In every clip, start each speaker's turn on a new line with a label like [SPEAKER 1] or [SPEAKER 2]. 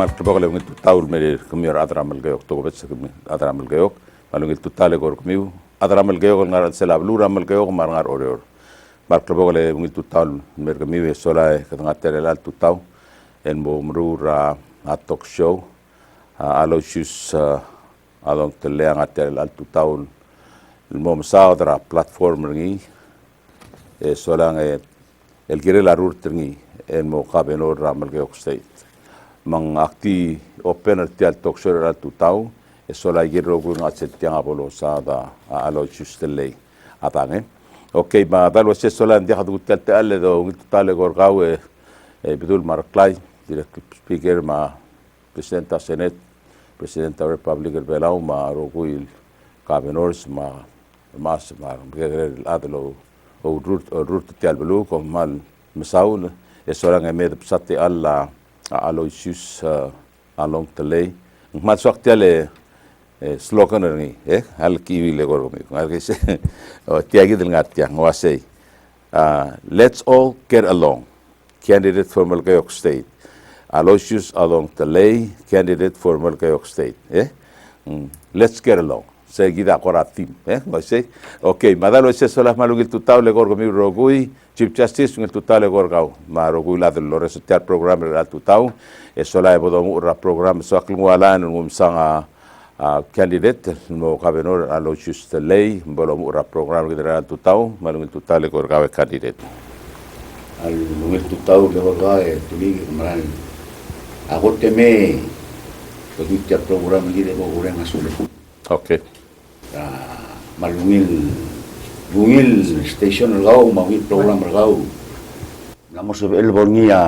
[SPEAKER 1] mal kebole ngit taul me kemior adramal geok to bet adramal geok malungit tutale gor kemiu adramal geok ngar selab lu ramal geok mar ngar oror mal kebole ngit taul mer kemiu sola katangatere lal tutau en bo mrura atok show aloysius along tele ngatere lal tutau mom saudra platform ngi sola nge el kire la rurtngi en mo kabenor ramal geok state mang akti opener tial toksor al tutau sola giro gun atset tiang apolo sada alo chustele atange okay ba dalo se sola ndi hadu tel tel do tale gorgaw bidul marklay direct speaker ma presidenta senate presidenta republic el belau ma roguil cabenors ma mas ma adlo o rut tial belu kom mal misaul sola ngemed psate alla aloysius along tele masuk tele slogan ni hal kiwi le gor mi ngar se tiagi del ngatia ngwase let's all get along candidate for Malgayok state aloysius along tele candidate for Malgayok state let's get along se gida koratim ngwase okay madalo se solas malungil tutau le gor mi rogui Chief Justice ngel tutale gorgau ma rogui la de lores tel program la tutau sola bodo ura program so aklungwalan ngum sanga candidate no kabenor aloysius tele bolo ura program gidra tutau malungil tutale gorgau candidate
[SPEAKER 2] al ngel tutau le gorgau tuli maran agote me tel program gidra bo urang asule
[SPEAKER 1] okay
[SPEAKER 2] Bungil station ergau, mawil program ergau. Namos el bornia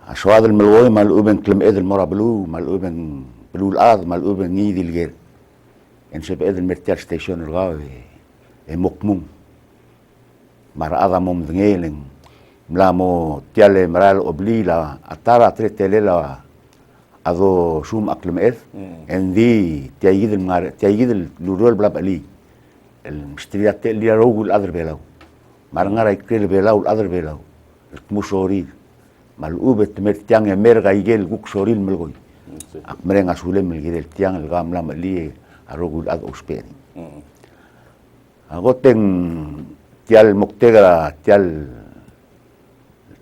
[SPEAKER 2] aswad el melgoy mal uben klem edel mora blu mal uben blul ad mal uben ni dilger. En seb edel mertial station ergau mokmum. Mara ada mom dngeleng mlamo tiale mral oblila atara tretelela ado sum aklem ed endi tiagid lurol blabali المشتريات اللي يروقوا الأذر بيلاو مارنغارا يكريل بيلاو الأذر بيلاو المشوري مالوبة تمرتيان يمرغا يجيل قوك شوريل ملغوي أكمرين أسولين ملغيل التيان الغام لام اللي يروقوا الأذر أسبيني أغوتين تيال مكتغرا تيال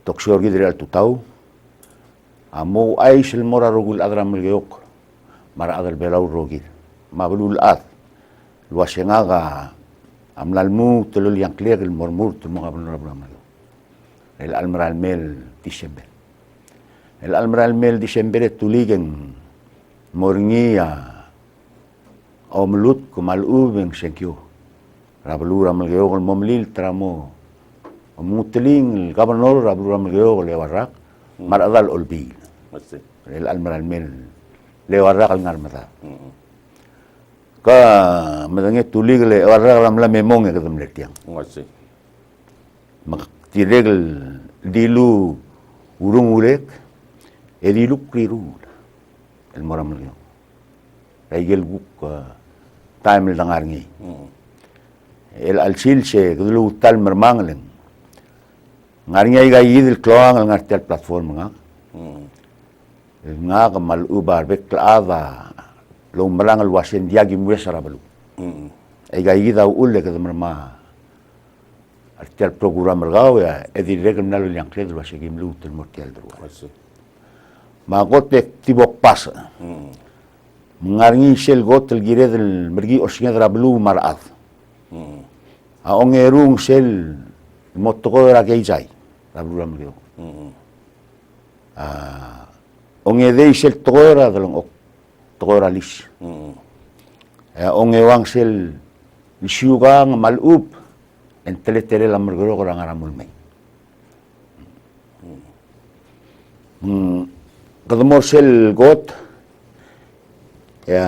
[SPEAKER 2] توكشور جدري التوتاو أمو أيش المورا روقوا الأذر ملغيوك مارا أذر بيلاو روغيل ما بلو الأذر Luasengaga amlalmu telul yang clear el murmur tu mga benar-benar el almaral mel December el almaral mel December tuligen morngia omlut kumal ubeng senkyo rablu ramal geog el momlil tramo omutling el gobernador rablu ramal geog le warak maradal olbi el almaral mel le warak al ngarmata ka madangnya tulig le warra ramla memong ke dalam letiang
[SPEAKER 1] ngasi
[SPEAKER 2] mak tiregel dilu urung urek dilu kriru el moram le regel buk time el dangar ngi el alsil se dulu tal mermangleng ngarnya ga yidil kloang ngartel platform nga mal ubar bek ada lo melang luasen dia gimwesara balu ai gai da ulle ke merma artial program mergau ya edi regnal yang kred luasen gimlu tel mortial dru ma gote tibok pas mengarngi sel gotel gire del mergi osnya dra blu marat a ongerung sel motogora geijai rablu ramgeo ongedei sel togora dalong toralis ongewang sel syugang malup entele la mergoro orang aramul mai kadmor sel got ya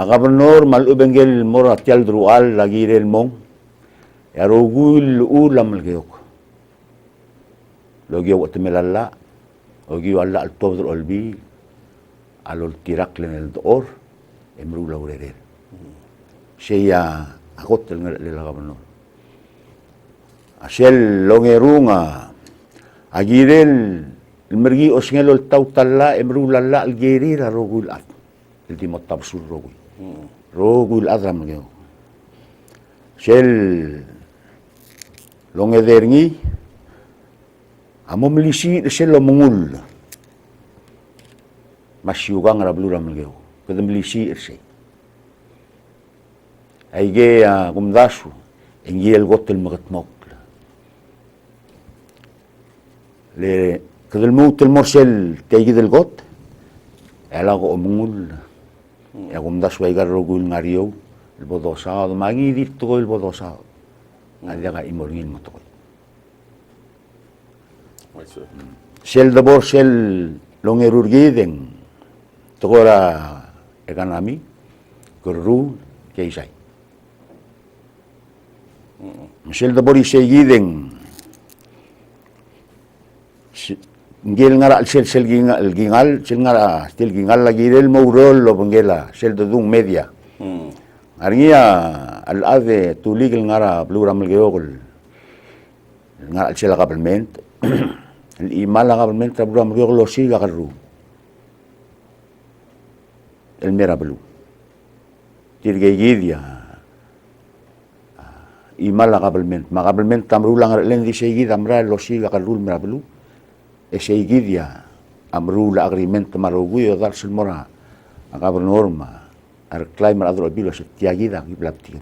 [SPEAKER 2] agabnor malubengel moratial drual lagi rel mong ya rogul ulam geok logi wat melalla ogi wala al tobdul olbi alol tirak lenel dor emru laurere sheya agot el gabno asel longerunga agirel المرجي أسنجلو التوتلا إمرو لا الجيرير روجو الأرض اللي مطابسول روجو الأرض ملجو شل لون ذرني أمو مليسي شل مغول mashiuga ngara blura mlgeu kada mlisi irse aige gumdasu engiel gotel magatmok le kada الموت المرسل تيجي الغوت علاقه امول يا gumdasu aigar rogul ngariu البودوسا ما يجي تقول البودوسا هذا يمرين متقول شل دبور شل لونغيرورجيدن Togora ekanami guru keisai. Michel de Boris seguiden ngel ngara sel gingal sel ngara sel gingal lagi del maurol lo bengela sel de dung media. Arngia al ade tuligel ngara blura melgeogol ngara sel gabelment el imal gabelment blura melgeogol lo siga garu. El merablu tirgeidia y magabelment tamrulang len di seguida amra lo siga kalul merablu e seguidia amrula agreement maroguyo dar selmora agabel norma ar climate adro bilo setiagida giblaptiri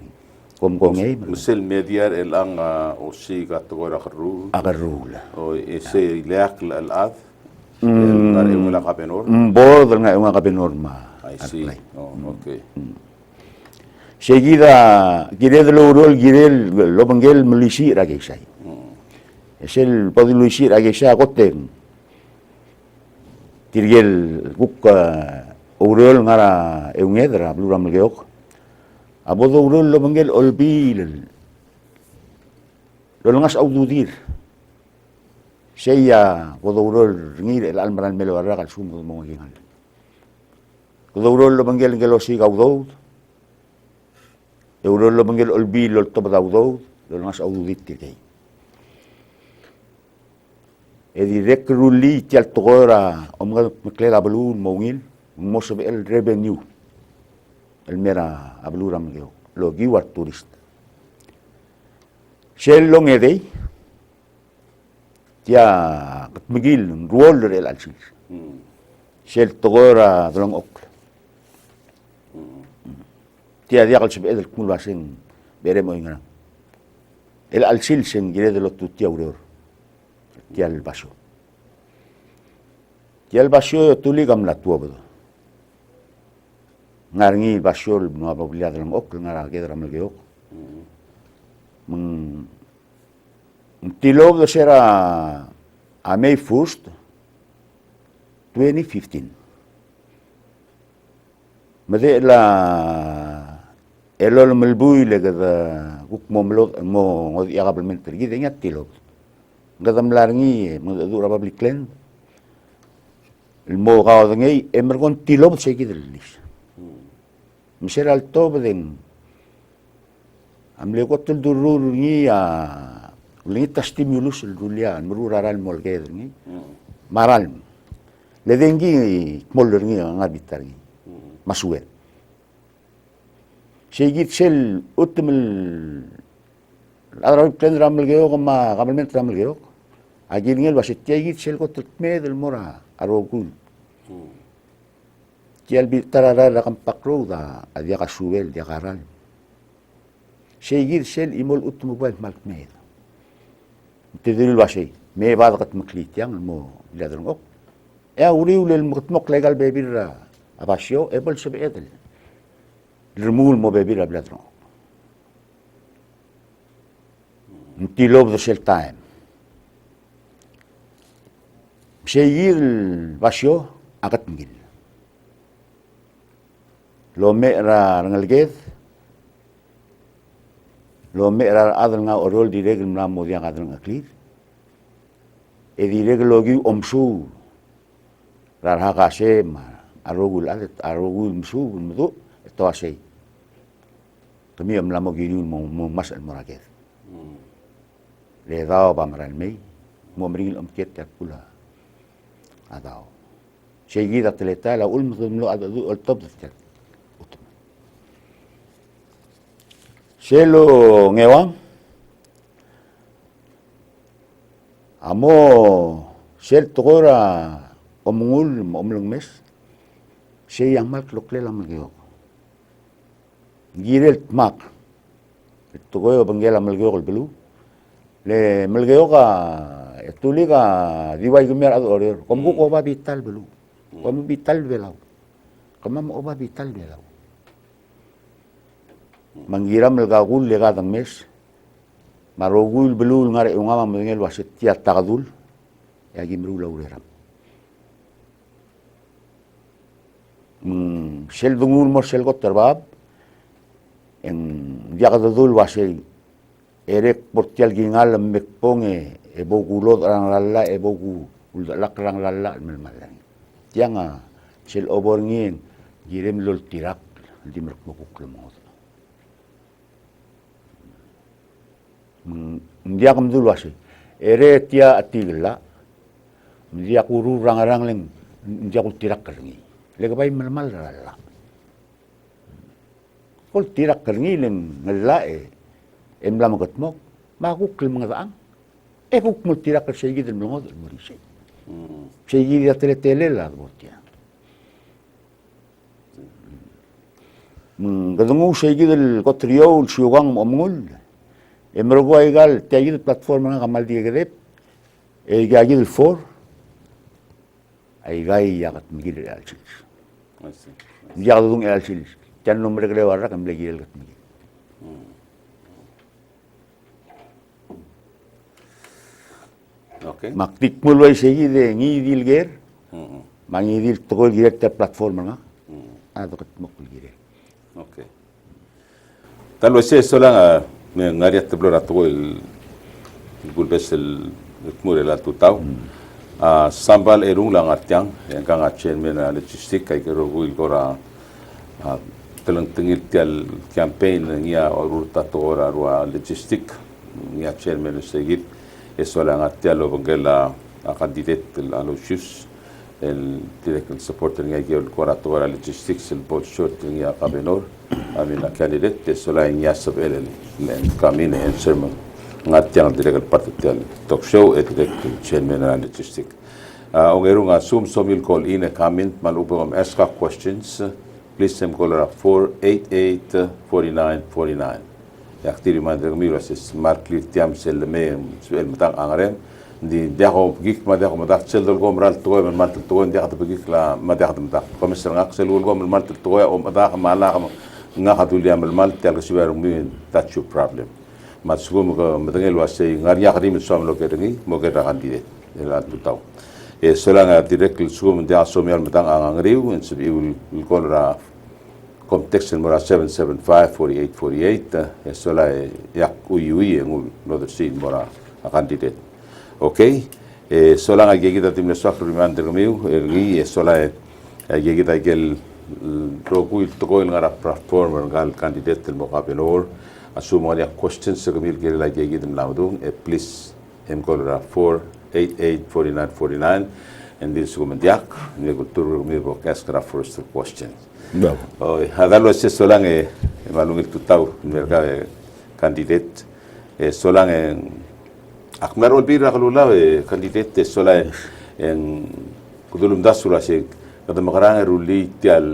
[SPEAKER 2] komgongei
[SPEAKER 1] مسل ميديار الان او سيغا تغورا خرو
[SPEAKER 2] agarula
[SPEAKER 1] او اسي لاق الاذ قال ولا قابنور
[SPEAKER 2] bordo nga unha gabenorma
[SPEAKER 1] I see. Oh, okay.
[SPEAKER 2] seguida girel lorol girel lobengel melisi ragesai esel podi luisi ragesai goten tirgel guk urol ngara eungedra blura melgeok abodo urol lobengel olbil lolngas aududir seya bodo urol ngir el almaran melo ragal sumo mo ngal Udurol lo manggil ngelo si gaudod. Udurol lo manggil olbi lo to badaudod, lo ngas audit tirei. E direk ruli tial togora omga meklela balun mongil, most el revenue. El mera ablura mgeo, lo giwar turist. Shell long edei. Tia mgil ruol el alsis. Shell togora dolong ok. Tia dia kal sebe el kumul basing bere mo ingana el alsil sen gire de lo tutti auror tia el basho tuli gam la tuobo ngarngi basho no aboblia de ok ngara gedra mel geok tilo de sera a May 1st 2015 mede la elol melbui le gada guk momlot mo ngod yagabelment pergi de nyatilo gada mlarngi mo du rababli klen el mo gao ngei emergon tilo se gidelis misera al tob den amle gotel durur ngi a lita stimulus el dulia mrural molged ngi maral le dengi moller ngi ngabitar ngi masuet Sigit sel utmel adra plendra melgeo ma gabalment melgeo agil ngel basit tigit sel got med el mora arogul tial bitarara la kampakro da adia kasubel dia karal sigit sel imol utmubal malkmed tidil basi me badat maklit yang mo ladrongok ya uriul el mutmok legal bebira abasyo ebol sebedel remul mo bebir abladron ntilob de sel time Seguir basyo akat ngil lo mera ngalged lo mera adal nga orol direg na modiang adal nga clear e direg logi omsu rarha kase ma arogul adet arogul msu mdu to asay kami amla mo gini mo mas al moraget le dao ba maral mei mo mringil om ket pula Atau seguida atleta la ulmlo ada ul top tet. Selo ngewang amo sel tora omungul omlong mes se yang mal lokle lam geo girel mak togoyo bangela malgeo belu le malgeo ka tuli ka diwai gumer ad order komku oba vital belu kom vital belau komam oba vital belau manggiram melgagul lega dang mes marogul belul ngare ungama mengel wasit tiat takadul ya gimru laureram sel dungul mor sel got terbab en diakadul wasei erek portial gingal mekponge ebogu lot rang lalla ebogu ulak rang lalla melmalang tianga sel obor ngien girem lol tirak di merkmokuk lemot dia kamdul wasi ere tia atigla dia kuru rang-rang leng dia ku tirak kerengi lega bai mal rala kol tirak kerengi leng ngela emlam ketmok ma ku klem ngadang ku mul tirak kersegi den mlongod murise segi dia tele la botia gadungu segi del kotrio siugang omngul Emergo egal tiagid platform nga kamal di grep egagid for ay gay yakat migil alchil yagdung alchil tan nombre gre warra kam legil gat migil
[SPEAKER 1] Okay.
[SPEAKER 2] maktik mulway segi de ngi dilger mangi dil togol director platform nga ado kat mokul gire
[SPEAKER 1] Okay. Tal vez eso la ngariat teblora to el gulbes el mure la tutau sambal erung lang atyang yang kang achen mena logistic kay kero gul gora telang tengil tial campaign ngia urta to ora rua logistic ngia chen mena segit eso lang atyal lo bangela candidat el alochus el direct support ngia gol gora to ora logistics el bot short ngia kabenor amina candidate eso la ngia sab el kamine en sermon ngatiang direct partitel talk show et direct chairman and logistic ongerung asum somil call in a comment malubom ask questions please sem call 488 4949 yaktiri madre miro ses markli tiam sel me el matang angrem di diako gik madako madak sel dol gomral to men mantel to ndiak to gik la madak madak komisar ngak sel gol gom mantel to o madak mala ngakatu liam mal tel sibar mi that's your problem matsugum ko madangel wase ngaria khadim som lo kerengi mo ke candidate ela tutau solanga direct sugum dia somial matang angriu en sub ul kolra context mora 775 4848 sola yak uyui ngul no the scene mora candidate okay solanga gegita timne swak reminder miu ergi sola gegita gel rogul tokoil ngara platform ngal candidate mo kapelor asumo dia questions segamil gel la gegidem laudung please em kolra 488 4949 and this sumendiak ni kultur mi podcast kra first question oh hadalo se solang malungil tutau merga candidate solang akmar olbira kalula candidate solang en kudulum dasura se kada makarang ruli tial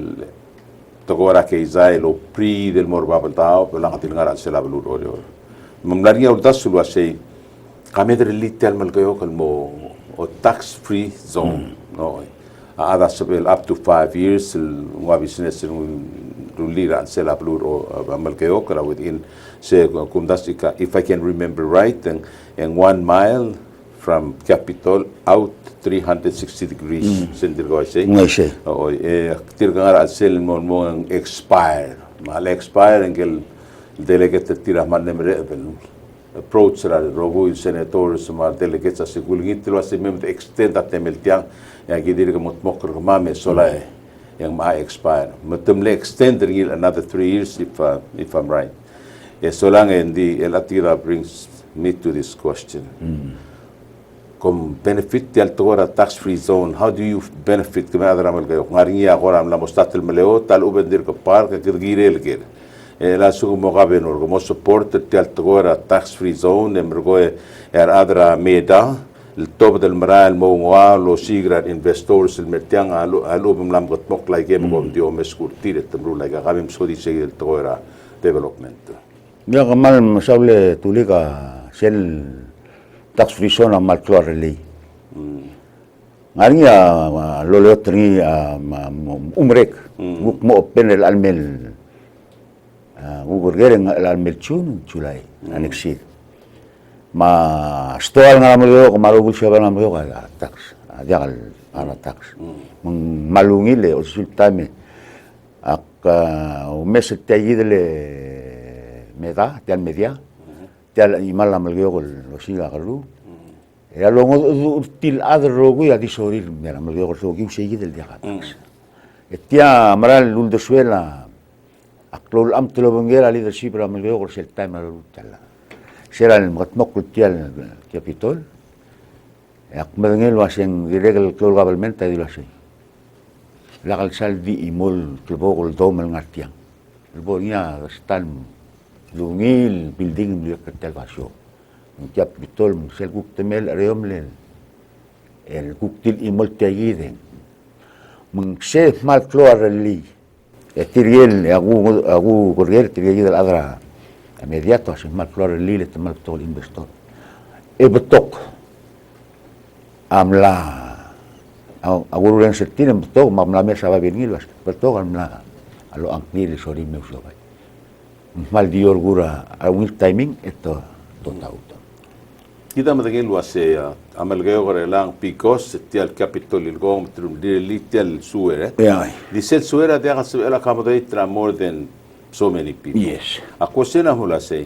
[SPEAKER 1] togora ke izai lo pri del morbabal tao pelang atil ngaran sela belur ore mamlaria urdas sulwa sei kameder litel malgayo kalmo o tax free zone no ada sebel up to 5 years ngwa business ruli ran sela belur o malgayo kala within se kumdasika if I can remember right and 1 mile from capital out 360 degrees sendir go say o tirgangar asel mo expire mal expire engel delegate tira man nemre approach ra rogo senators ma delegates as gulgit lo as mem extend at meltiang ya gidir ga motmok ma me sola yang ma expire matum le extend another 3 years if I'm right so lang and the elatira brings me to this question kom benefit tial tora tax free zone, how do you benefit kami adaramal kayo ngaringi ako ram la mostatil maleo tal ubendir ko park kirgirel kir la sugo mo gabenor ko mo support tial tora tax free zone emrgo adra meda el top del maral mo ngwa lo sigrat investors el mertiang alu bimlam got mok like em ko dio meskurtir temru like gabim sodi segel tora development
[SPEAKER 2] ya kamal masaule tulika sel tax free zone amal keluar reli. Ngaringi lo lotri umrek guk mo open el almel gugur gereng el almel chulai anexir. Ma stoal ngaramelo ko marugul siya ngaramelo ka tax ajakal ana tax. Malungi le usultame ak umes tayidle meda tian media tial imal amalgeo lo siga galu ya lo til adrogu ya disorir mera amalgeo so ki segi del dia tax. Etia maral lul de suela aklol am tlo bengera leadership amalgeo ko sel time alu tala. Será el motmok tial capitol ak medengel waseng diregal klol government ay dilasi la kalsal di imol klbogol domel ngatiang bonia stan lungil building lihat ketel basyo capitol sel guk temel reomlen el guktil imol tayiden mung se mal klor li etiriel agu corrier tiriyid al adra immediato así mal flor el lile mal todo el investor e betok amla aguru yang setin betok mamla mesa ba benil was betok amla alo angkil sorry me uso bai mal dior gura a un timing esto total
[SPEAKER 1] kita madagel wase amalgeo gore lang picos tial capitol il gom trum li tial suere di sel suere de la accommodate more than so many people.
[SPEAKER 2] Yes.
[SPEAKER 1] Ako sena hula say.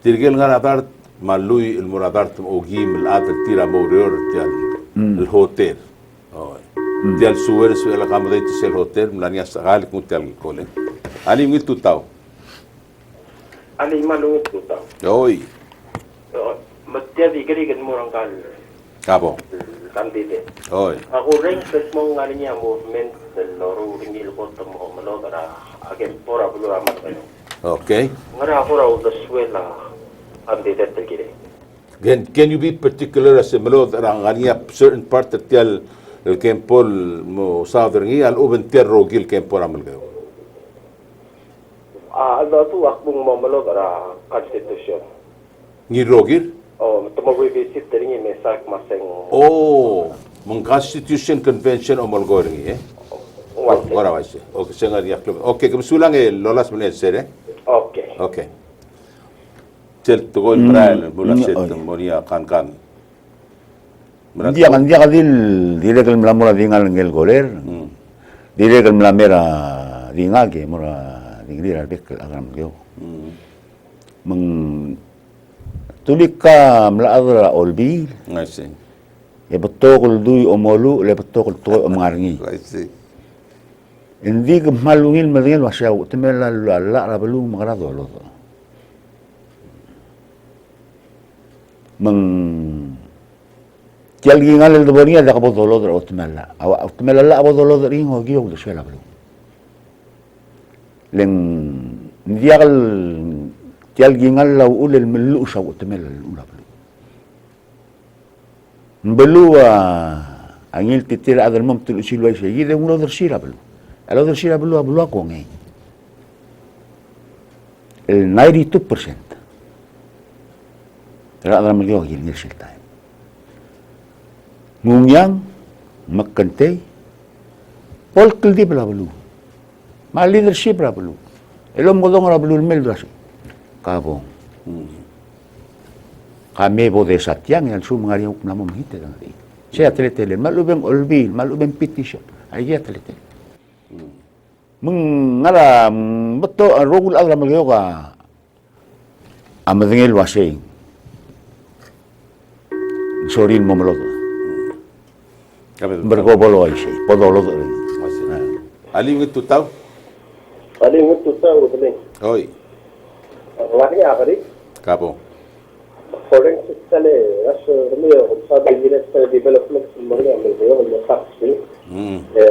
[SPEAKER 1] Tirgel nga radar malui il muradar tum ogim el adar tira morir tial el hotel. Oh. Tial suwer la kamade sel hotel mlania sagal kun tial kole. Ali ngit tutaw.
[SPEAKER 3] Ali malu tutaw.
[SPEAKER 1] Oi.
[SPEAKER 3] Matia di kiri kan murang kal.
[SPEAKER 1] Kabo.
[SPEAKER 3] Kandide.
[SPEAKER 1] Oi.
[SPEAKER 3] Ako ring set mo ngalinya movement del loru ringil ko mo malodara. Again, pora bulu amat kayo.
[SPEAKER 1] Okay.
[SPEAKER 3] Ngara pora udah suela andi detel kiri.
[SPEAKER 1] Can you be particular as a melod rangania certain part of tial el kempol mo southern al uben terro gil kempol amalgeo.
[SPEAKER 3] Ada tu akbung mo malodara constitution.
[SPEAKER 1] Ni rogir?
[SPEAKER 3] Oh, tumagoy visit teringi mesak maseng.
[SPEAKER 1] Oh, mong constitution convention o malgoringi eh. Ora vai ser. Okay, senga dia club. Okay, kem sulang lolas menit sere.
[SPEAKER 3] Okay.
[SPEAKER 1] Okay. Tel to gol brail bola set moria kan.
[SPEAKER 2] Dia kadil diregal mlamura dingal ngel goler. Diregal mlamera dingage mura dingira bekel agam geo. Meng tulika mlaadra olbi.
[SPEAKER 1] Ngasi.
[SPEAKER 2] E betokol dui omolu le betokol to omarngi.
[SPEAKER 1] Ngasi.
[SPEAKER 2] Hindi ke malungil madingil wasyaw temela la rabalu magrado lo. Meng tial gingal el dobonia da kabo dolo dro temela. Awa temela la abo dolo ring ho giog de suela blu. Len dial tial gingal la ul el melu saw temela ula blu. Mbelu angil titir adal mom tul silwa segi de uno der sira blu. El otro sí hablo con él. El 92%. Era dalam lagi orang yang cerita. Mungyang, makante, polkel di bela belu. Ma leadership bela belu. Elom godong bela belu mel dras. Kabong. Kami boleh satyang yang semua hari yang nama menghita dengan dia. Saya teletele, malu beng olbil, malu beng petition. Ayah teletele. Mengara betul rogul alam yoga amadengel wasing sorin momelot bergobolo aise podolo
[SPEAKER 1] ali ngit tutaw
[SPEAKER 3] Ali ngit tutaw betul.
[SPEAKER 1] Oi.
[SPEAKER 3] Lagi apa nih?
[SPEAKER 1] Kabo.
[SPEAKER 3] Foreign system as rumio sa business development mga mga mga taxi.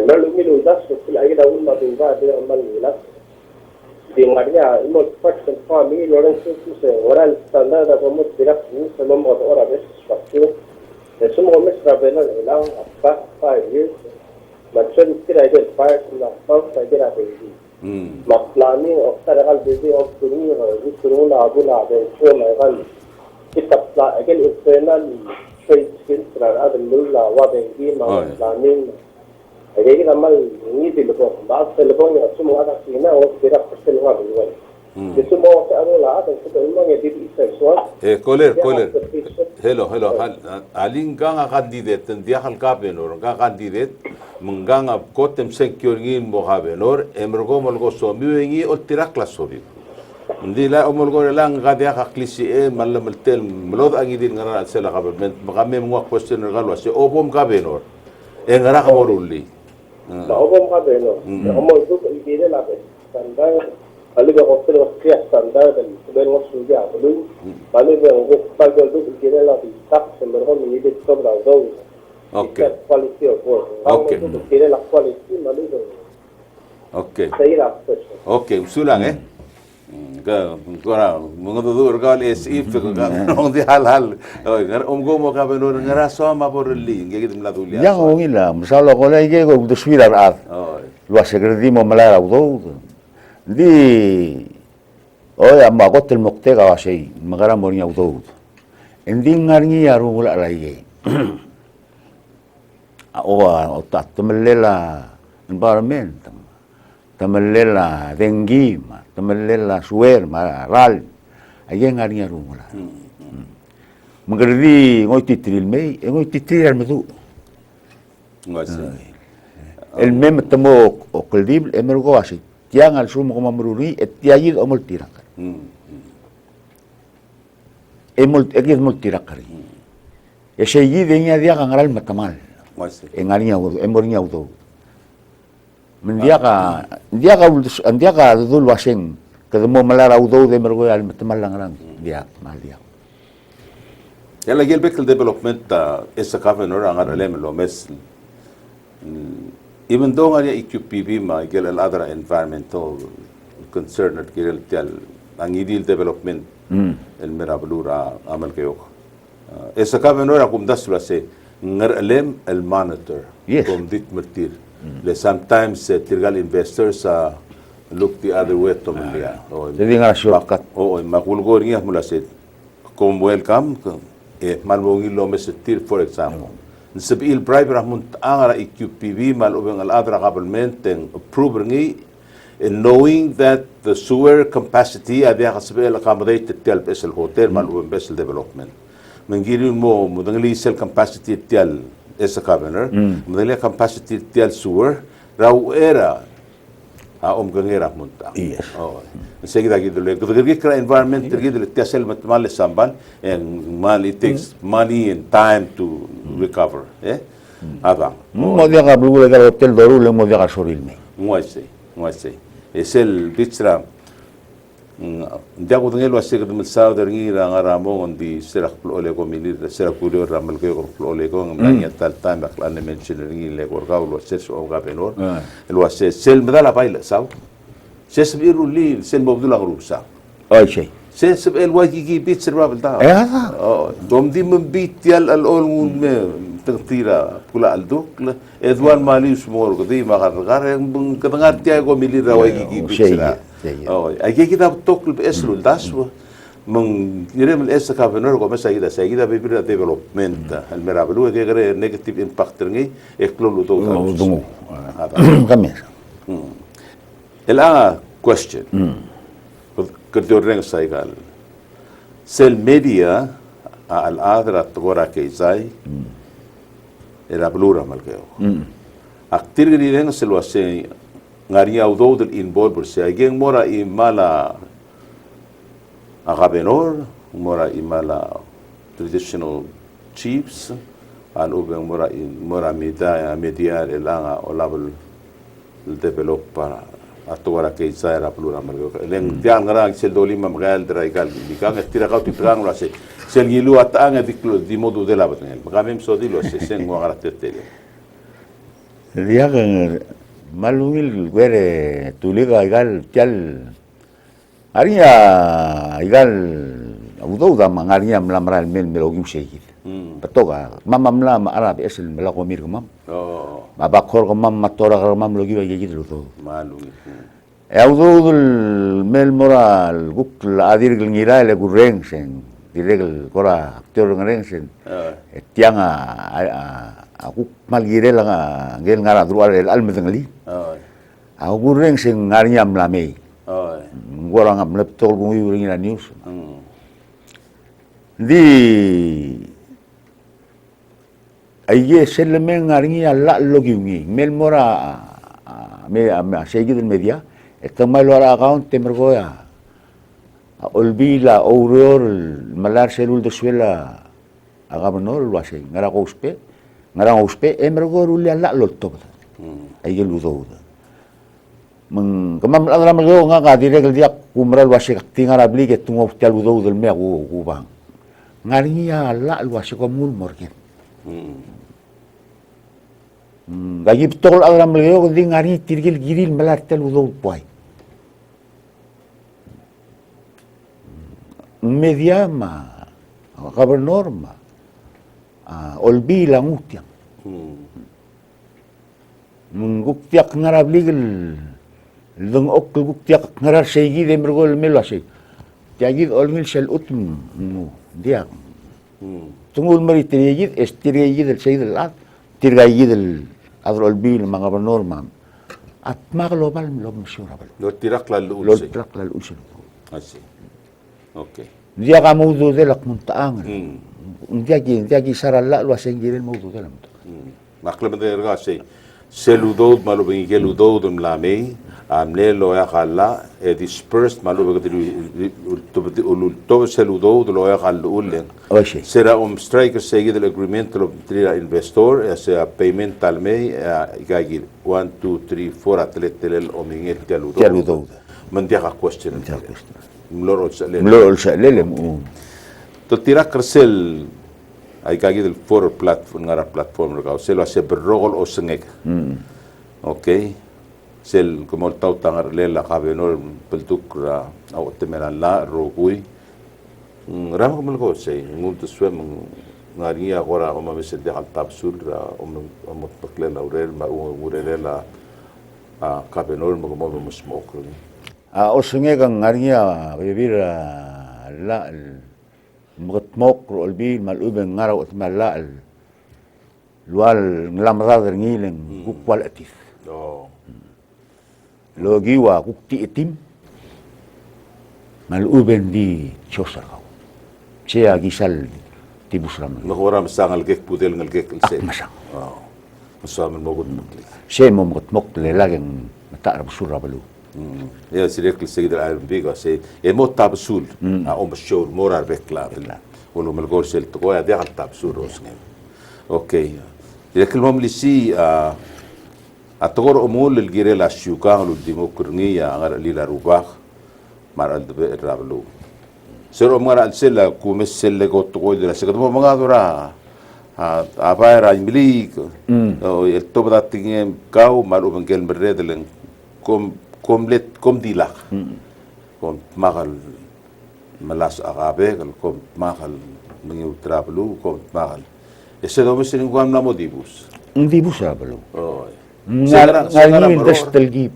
[SPEAKER 3] Malumi das sila ay daw matinga de amal nila. Di ngariya imo first and family Lawrence sa oral standard of mo direct sa mga oras structure. Sumo mes travel lang apa 5 years. Matchen sila ay fire na pang sa gira baby. Planning of tarakal busy of turun na abu na de show may kan itapla again internal trade skills na ada mulla wa baby ma planning ay namal ni dilo ba telefon ya sumo ada sina o tira pasel wa buwan. Sumo sa ano la ada sa mga dito isa so.
[SPEAKER 1] Koler. Hello. Aling nga candidate dia hal kabenor nga candidate menganga kotem secure ngin mo kabenor emergo molgo so miwengi o tirakla sobi. Hindi la omolgo lang gadia ka klisi malamaltel melod ang idin ngara sela government makame mga question regalo si obom kabenor ngara ka moruli.
[SPEAKER 3] Obom kabenor. Omo du idin la standard aliga hotel was clear standard and ben was suja bulu bali ben go pagal du idin la di tak semberho ni dit to bra do.
[SPEAKER 1] Okay.
[SPEAKER 3] Quality of work.
[SPEAKER 1] Okay.
[SPEAKER 3] Tiene la quality maludo.
[SPEAKER 1] Okay.
[SPEAKER 3] Saya
[SPEAKER 1] Okay, usulang Kora mga tutur ka is if ka nung di hal. Umgo mo ka benor ngara so maporli ngigit mladulya.
[SPEAKER 2] Ya ngila, masalo ko lagi ko duswirar at. Lo secreti mo malara udo. Di amma ko tel mokte ka wasay magara mo niya udo. Hindi ngarni yaro wala lagi. O tamelela environment. Tamelela dengue, tamelela suer, ral. Ayen ngari ngaru mula. Mengerti ngoi titril mei, ngoi titril metu. El mem temo o kredib emergo asi. Tiang al sumo como meruri etiayid omol tirak. Ekid mol tirak. Esayid enya dia kangaral matamal. Engarinya udo, emornya udo. Dia ka dul wasing kadmo malara udo de mergo al matamal lang dia mal dia.
[SPEAKER 1] Yala gelbek development esa governor angar alem lo mes even though ngari IQPB ma gel al other environmental concern at gel tial ang idil development el merablura amal kayo esa governor akum dasula se ngar alem el monitor from dit mertir le sometimes tirgal investors look the other way to Malia
[SPEAKER 2] jadi nga shortcut
[SPEAKER 1] makulgor niya mula se come welcome malbongi lo mesetir for example sabil bribe rahmun angara IQPB mal ubang al adra government and approve ngi knowing that the sewer capacity adya kasbel accommodate tel pesel hotel mal ubang pesel development mengirin mo mudangali sel capacity tel esa governor mudangali capacity tel sewer raw era gangera munta seguida gitu le kira environment gitu le tiasel matmal samban and it takes money and time to recover ada
[SPEAKER 2] mo dia ka bulu le hotel doru le mo dia ka soril me
[SPEAKER 1] ngoise esel bitsra dia ko ngelo ase ka sa der ngira ngaramo ondi serak ole ko minir serak kudo ramal ko ole ko nganya tal time bakla ne mention ngi le ko gaulo ses o ga benor el wase sel medala baila saw ses biru li sel mabdula rusa
[SPEAKER 2] ay shay
[SPEAKER 1] ses el wajigi bitsra babal da dom di men bit yal al ol me tira pula al duk edwan mali smor ko di magar yang kadangat tiya ko milira wajigi bitsra ay kita tokl eslul daswa meng nirem el governor ko seguida bibira development al merablu que gre negative impact ngi eklolu to
[SPEAKER 2] dungu kami
[SPEAKER 1] el question kerjo reng saigal sel media al adra tgora ke zai era blura malkeo aktir gri reng sel wase ngaria udo del involver se alguien mora y mala agabenor mora y mala traditional chiefs al ubeng mora media elanga olabel develop para atora ke isaira plura malgo leng tiang ngara sel dolima magal draigal bikang estira kau titrang la se Sel gilu ataanga diklo di modu de la batngel. Magamem so dilo se sen mo ngaratete.
[SPEAKER 2] Dia kan malungil guere tuliga igal tial aria igal udo mangaria mlamral mel melogim shegit. Batoga mamamla ma arab esel melagomir mam.
[SPEAKER 1] Oh,
[SPEAKER 2] Mabakor mam matora mam logi yegit luto.
[SPEAKER 1] malungil.
[SPEAKER 2] Audul mel moral guk adir ngira le gureng sen diregel kora aktor ngereng sen tiang aku malgire la ngel ngara druar el almedengli aku gureng sen ngariam lame gora ngam laptop gumi uringina news di aye selme ngaringi alla logiungi mel mora me segid media etama luar account temergoya olbila ouror malar selul de suela agamenol wase ngara uspe emergor ulia la lotto ay ludo kemam adra mergo nga dire gel dia kumral wase tingara bli ke tungo tel ludo del me gu bang ngaringi ya la wase komul morgen gagi tol adra mergo di ngari tirgil giril malar tel ludo poy media ma gobernador ma olbi la ngutiang ngutiak ngarabligel deng ok gutiak ngarar segi de mergol melase tiagid olngil sel utm dia tungul mari tirigid estirigid el segi del at tirgayid el adro olbi ma gobernador ma atma global lo mesurable
[SPEAKER 1] Lo tirak la
[SPEAKER 2] lo
[SPEAKER 1] ulse.
[SPEAKER 2] trak la usul
[SPEAKER 1] Así. Okay.
[SPEAKER 2] dia ka mawdu de lak muntaang dia ki saralla lo asengir el mawdu de lam
[SPEAKER 1] Maklam de erga se seludod malu bengi geludod mlame amle lo ya khalla e dispersed malu begi to seludod lo ya khall ulen
[SPEAKER 2] oxe
[SPEAKER 1] será striker seguir del agreement lo tira investor es a payment talme gagil 1 2 3 4 atletel o mingel
[SPEAKER 2] geludod
[SPEAKER 1] mandia ka question mloro sale
[SPEAKER 2] mlo lele
[SPEAKER 1] to tira kersel ay kagi del for platform ngara platform ka sel ase berrogol o sengek okay sel como tau tangar lela kabenor peltuk ra au temeran la rogui ram como ko sei nguntu swem ngari agora como me se de altab sul ra o mo pakle la urel ma urela a kabenor mo como mo smoke
[SPEAKER 2] o sengek ngaria bebir la mok olbi mal uben ngara utmala lual nglamra ngileng kukwal atif
[SPEAKER 1] oh
[SPEAKER 2] logi wa kukti itim mal uben di chosar kau sia gisal tibusram
[SPEAKER 1] ngora masangal gek pudel ngal gek se
[SPEAKER 2] masang
[SPEAKER 1] oh masamal mogut makli
[SPEAKER 2] sia mok le lageng mata busura balu
[SPEAKER 1] يا سيرك السيد العالم بيجا سي الموت تاب سول أم الشور مورا بكلا بالله ولو ملقول سيل تقوى ده على تاب سول روسني أوكي لكن المهم لسي أتغور أمور للجيرة للشيوكا والديمقراطية غير اللي لا رباخ مع الرابلو سير أمور السلة كومس سلة قط تقول ده سكتوا ما قادرا أباير عمليك التوبة تيجي كاو مالو بنقل بريد لين kom dilak kom mahal malas arabe kom mahal mengutrablu kom mahal ese domo sinin guam na modibus
[SPEAKER 2] balu
[SPEAKER 1] oh
[SPEAKER 2] ngari destelgi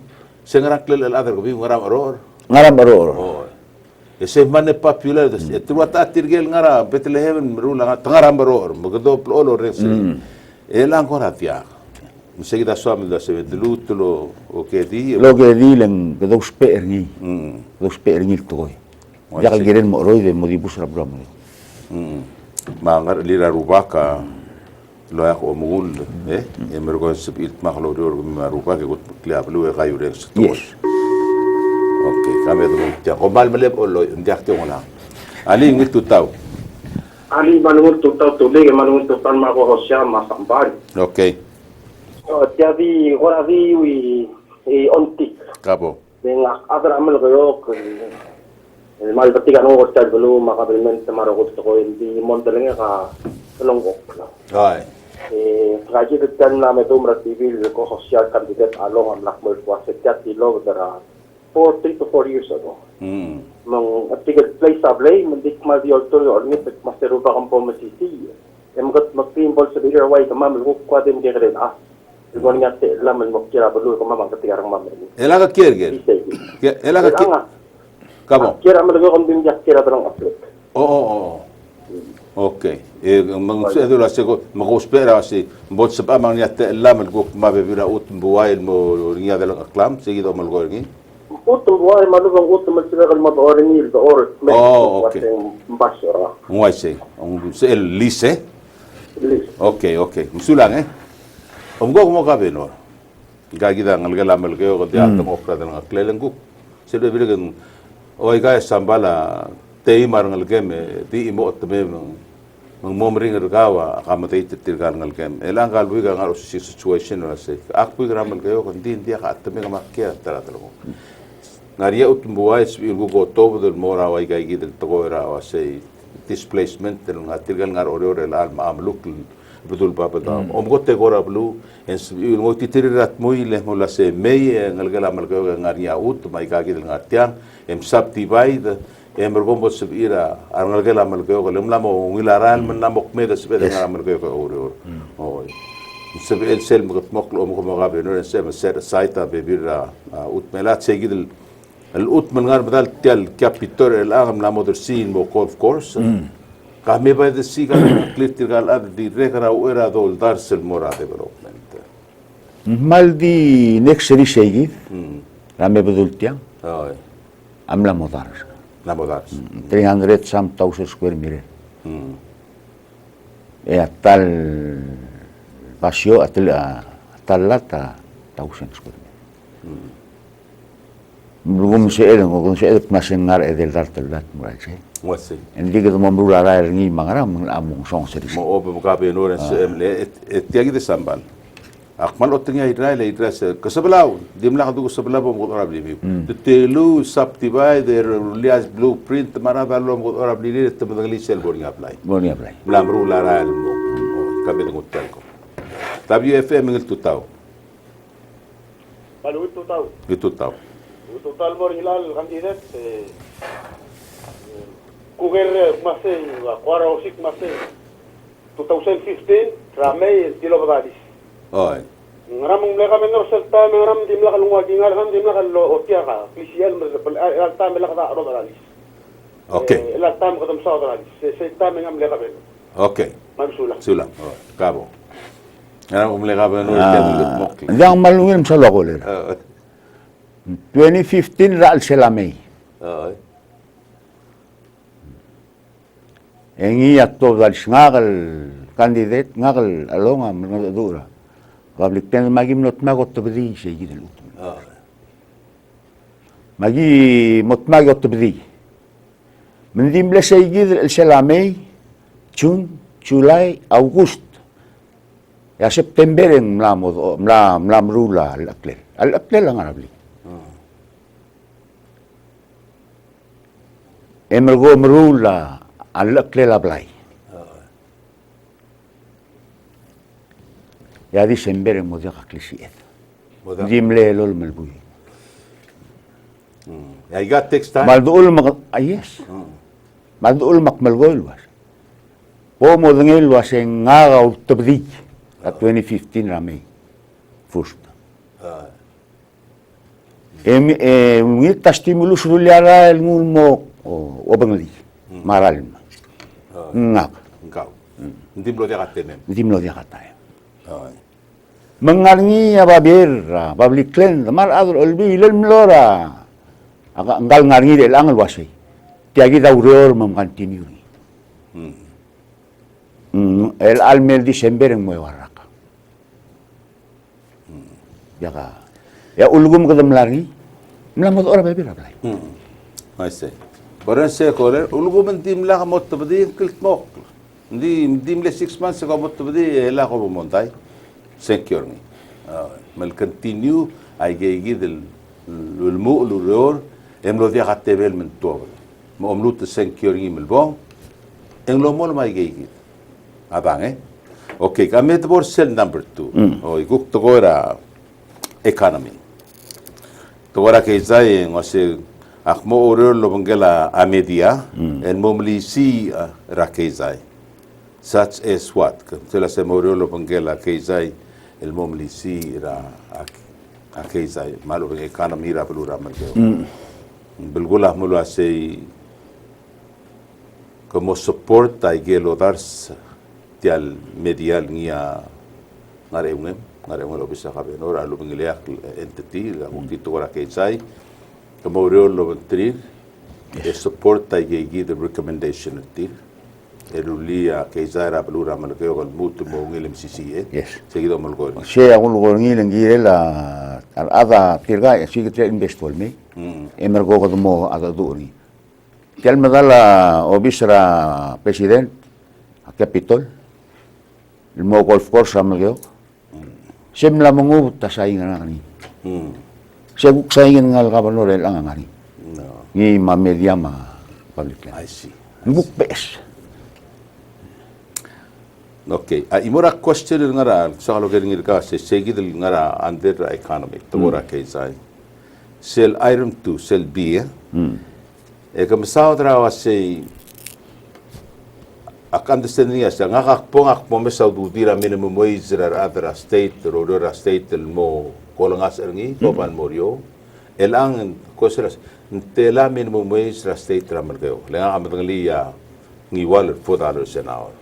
[SPEAKER 1] sengarak lel adar ko bi ngaram aror
[SPEAKER 2] oh
[SPEAKER 1] ese mane popular des etruata tirgel ngara Bethlehem rula tangaram aror magdo plolo res elang koratia Seguida suami da se vedlut lo che di
[SPEAKER 2] len dos perni dos perni toy ya giren moroi de modibus rabram
[SPEAKER 1] mangar lira rubaka lo ya ko mugul emergo sibilt maglo yor rubaka ko kliab lo ya gayure
[SPEAKER 2] yes
[SPEAKER 1] okay kame do ya ko mal malep o lo ndiakte wala ali ngit tutaw
[SPEAKER 3] ali manung tutaw tule manung tutan ma ko hosya masambal
[SPEAKER 1] okay
[SPEAKER 3] jadi horavi wi ontik
[SPEAKER 1] cabo
[SPEAKER 3] dengan adra amal gayok Mal pati ka nung orchard dulu makabelmen tamaro ko hindi montaling ka tulong ko.
[SPEAKER 1] Ay.
[SPEAKER 3] Ngaji kan na may dumra TV ko social candidate along ang lakmol ko sa Tilo dara 3 to 4 years ago. Mang article place ablay mandik mal di alto or ni masteru pa kampo masisi. Got magtimbol sa bigger way kamam ko kwadem di rin Ikaw nga laman mo kira bulu ko mamang katigarang mamay.
[SPEAKER 1] Ela ka kierger. Ela ka Kamo?
[SPEAKER 3] Kira malaga kung din kira barang upload.
[SPEAKER 1] Oo. Okay. Mang sedula sego magospera si bot sa pamang niya lam ko mabibira ut buway mo niya dalang aklam seguido mal gorgi.
[SPEAKER 3] Utum buway malubang utum sila kal madorin do or.
[SPEAKER 1] Okay.
[SPEAKER 3] Basura.
[SPEAKER 1] Ngway se. Ang se el lise. Okay. Musulang Omgo mo kabe no. Gagida ngalgalamal kayo ko diyan mo okra dalang aklelen ko. Sila bilagan Oy guys sambala tei marangal game di imo otme mang momring ergawa akamatay titirgal ngal game elang galwi ga ngalo situation na se akpu gramal kayo kan din dia ka atme ga makya taratalo ngaria utmbuwa is ilgo go tobo del mora way gay gidel togora wa se displacement del ngatirgal ngar ore al maamluk betul papa da omgote gora blu es mo titirirat muy le mo la se mei ngalgala mal kayo ngaria ut mai ga gidel ngatiang subdivide emergombo sebira arngal gela mal ko lemla mo ngilaran men namok me da sebeda ngamal ko oro oh sebe el sel mo moklo mo gabe no se set saita bebira utmelat segid el utmen ngar badal tel capitor el agam la moder sin mo golf course kami ba de siga klitirgal ad di rekara era dol darsel mora development
[SPEAKER 2] maldi nexeri segid rame bedultia Amla modars.
[SPEAKER 1] La modars.
[SPEAKER 2] 300 some thousand square meter. E tal pasio atal lata 1000 square meter. Belum se eden ko se eden masengar edel dartelat murai se.
[SPEAKER 1] Wasi.
[SPEAKER 2] Endi ke mo mrula ra ngi mangaram among song se.
[SPEAKER 1] Mo obe mo kabe no se tiagi de sambal. Akmal otengnya Israel se kasablaw dimla kadu kasablaw mo ko arab libi telu subdivide their lias blueprint marada lo mo arab libi te magali sel boni apply lamru la ral mo kabe de hotel ko WFM ngil tutaw
[SPEAKER 3] Balu
[SPEAKER 1] tutaw
[SPEAKER 3] total bor hilal kandidat kuger mase kwara osik mase 2015 ramay tilo badis
[SPEAKER 1] Oy.
[SPEAKER 3] Ngaramong mleka menor serta ngaram dimla kalungwa gingal ham dimla kallo otia ka official el tam mleka da ro daralis.
[SPEAKER 1] Okay.
[SPEAKER 3] El tam ko dum sa daralis. Se tam ngam mleka ben.
[SPEAKER 1] Okay.
[SPEAKER 3] Magsula.
[SPEAKER 1] Sula. Cabo. Ngaram mleka ben no mokli.
[SPEAKER 2] Yang malungin sa loko le. 2015 ral selamay.
[SPEAKER 1] Oy.
[SPEAKER 2] Engi atto dal ngagal candidate ngagal alonga mnadura. Public ten magi not magot to bedi se gidel ut. Magi mot magot to bedi. Mendim le se gidel el selamay June, July, August. Ya September en mlam rula al aklel ang arabli. Emergo mrula al aklel ablay. Ya December en modia kaklisiet. Dimle lol melbuy.
[SPEAKER 1] Ya got text time.
[SPEAKER 2] Malduul yes. Malduul makmalgoil was. Po mo dengel was en ngaga utbdi at 2015 rame. First. Ngit stimulus ruliara el mulmo obangli. Maral. Ngak.
[SPEAKER 1] Ngak. Ndim lo dia katem.
[SPEAKER 2] Ndim lo dia katay. Mengarni ya bablik klen mar adul olbi ilal mlora anggal ngarni del angal wasi tiagi dauror mam continue el almel December en waraka ya ulgum kadam lari mlamod ora babir ablay
[SPEAKER 1] I see baran se koler ulgum ndim la mot tabdi kilt mok ndim le 6 months ko mot tabdi la ko montai secure ni mal continue ay gay del المؤل والرور em lo dia katebel men todo mo omlut sen kyoring melbong eng lo mo mai geigit abang okay kami tebor sel number 2 o iguk togora economy togora ke zai ngose akmo orol lo bangela amedia en momli si rakezai such as what tela se orol lo bangela kezai el momli si ra akezai malo economy ra pelura malgeo belgola mulo asei como support ay gelo dars tial medial ngia ngareungem lo bisa kabe no ra lo bangiliak entity la ungkito ra kezai como lo ventrir e support ay gi the recommendation til elulia kezai ra pelura malgeo gal mutu mo ngilim CCA
[SPEAKER 2] Yes.
[SPEAKER 1] seguido malgol
[SPEAKER 2] Siya akong lugar ngilang girela ada tirga sige investol me emergo ko mo ada duoni kel madala obisra president a capitol el mo golf course ramagyo sim la mungu tasaingan ngani seguk saingan ngal gobernador el ngani
[SPEAKER 1] no
[SPEAKER 2] ni ma media ma public
[SPEAKER 1] I see
[SPEAKER 2] buk bes
[SPEAKER 1] okay imura question ngara sakalo gering ka se segidil ngara under economic togora kaisai sel item 2 sel b e kam saudra wase understanding as nga akpo me saudu dira minimum wage ra other state rodora state el mo kolongas ergi topan morio el ang koseras tela minimum wage ra state ra mergeo le amadngali ya ngi wal $4 an hour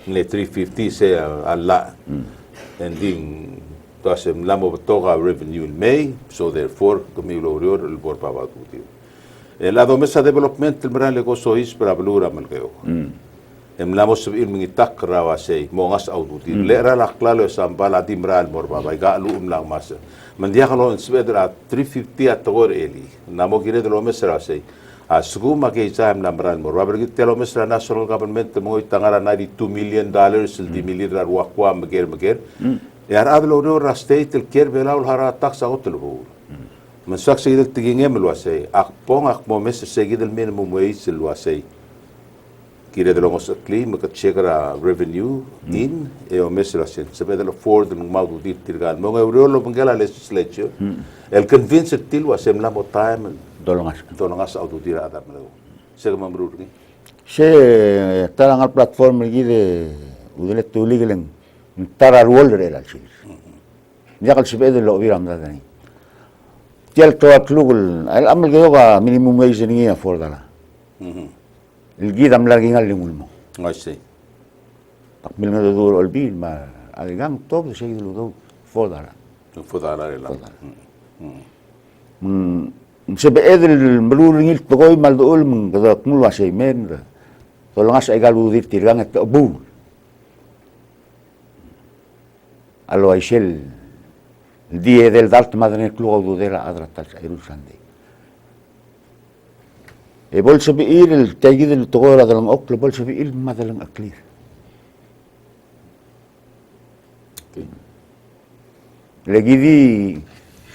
[SPEAKER 1] le 350 se alla ending tase mlamo toga revenue in May so therefore comilo rio el por pava tuti el lado mesa development el mrale go sois para blura malgeo mlamo sub il mingi takra wa sei mongas auduti le ra la klalo sambala dimral mor baba ga lu lang mas mandia kalo svedra 350 atogor eli namo gire de lo mesa sei asuguma ke isam namral mor baba git telo mesa national government mo itangara $92 million el di miliar wakwa mager yar adlo ro state el ker belaul hara taxa hotel bu man sak segid tigingem lo asay akpong akmo mes segid el minimum wage lo asay kire de longos kli makat chegra revenue in e o mes lo asay sabe de lo ford ng maudu dit tirgal mo euro lo bangala legislature el convince til wasem la mo time dolongas audu tira adam lo segma mrur ni
[SPEAKER 2] se tarang al platform gide udele tuligelen tara rol rela chil yakal sibede lo viram dadani tiel to atlugul al amal yoga minimum wage ni for dala el gidam lagi ngal lingulmo
[SPEAKER 1] I see
[SPEAKER 2] takmil nga do ol bil ma aligang to se gidu do for dala
[SPEAKER 1] fodala la
[SPEAKER 2] sebe edel mlulingil togoy mal dool mung gadak mulwa se men to langas ay galu dir tirgang at bu allo aishel el día del dalt madre club dudera adratal sairul sande e bolsa bi il tagid el togora dalang oklo bolsa bi il madalang aklir legidi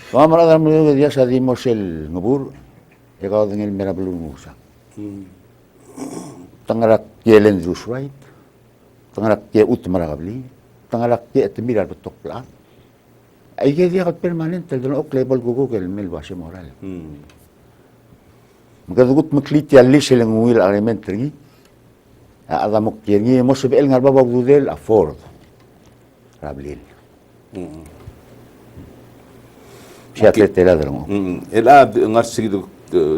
[SPEAKER 2] kamara dam lo dia sadimos el ngubur e gao dengan el merablu musa tangarak yelen just right tangarak ye utmara gabli tangarak ye atmira betok plan ay dia kat permanente del ok level Google mel base moral magadugut makliti alli selang wil elementary ada mokyengi mo sebe el ngarba bagudel afford rablil siate tela dero
[SPEAKER 1] el ad ngar sigidu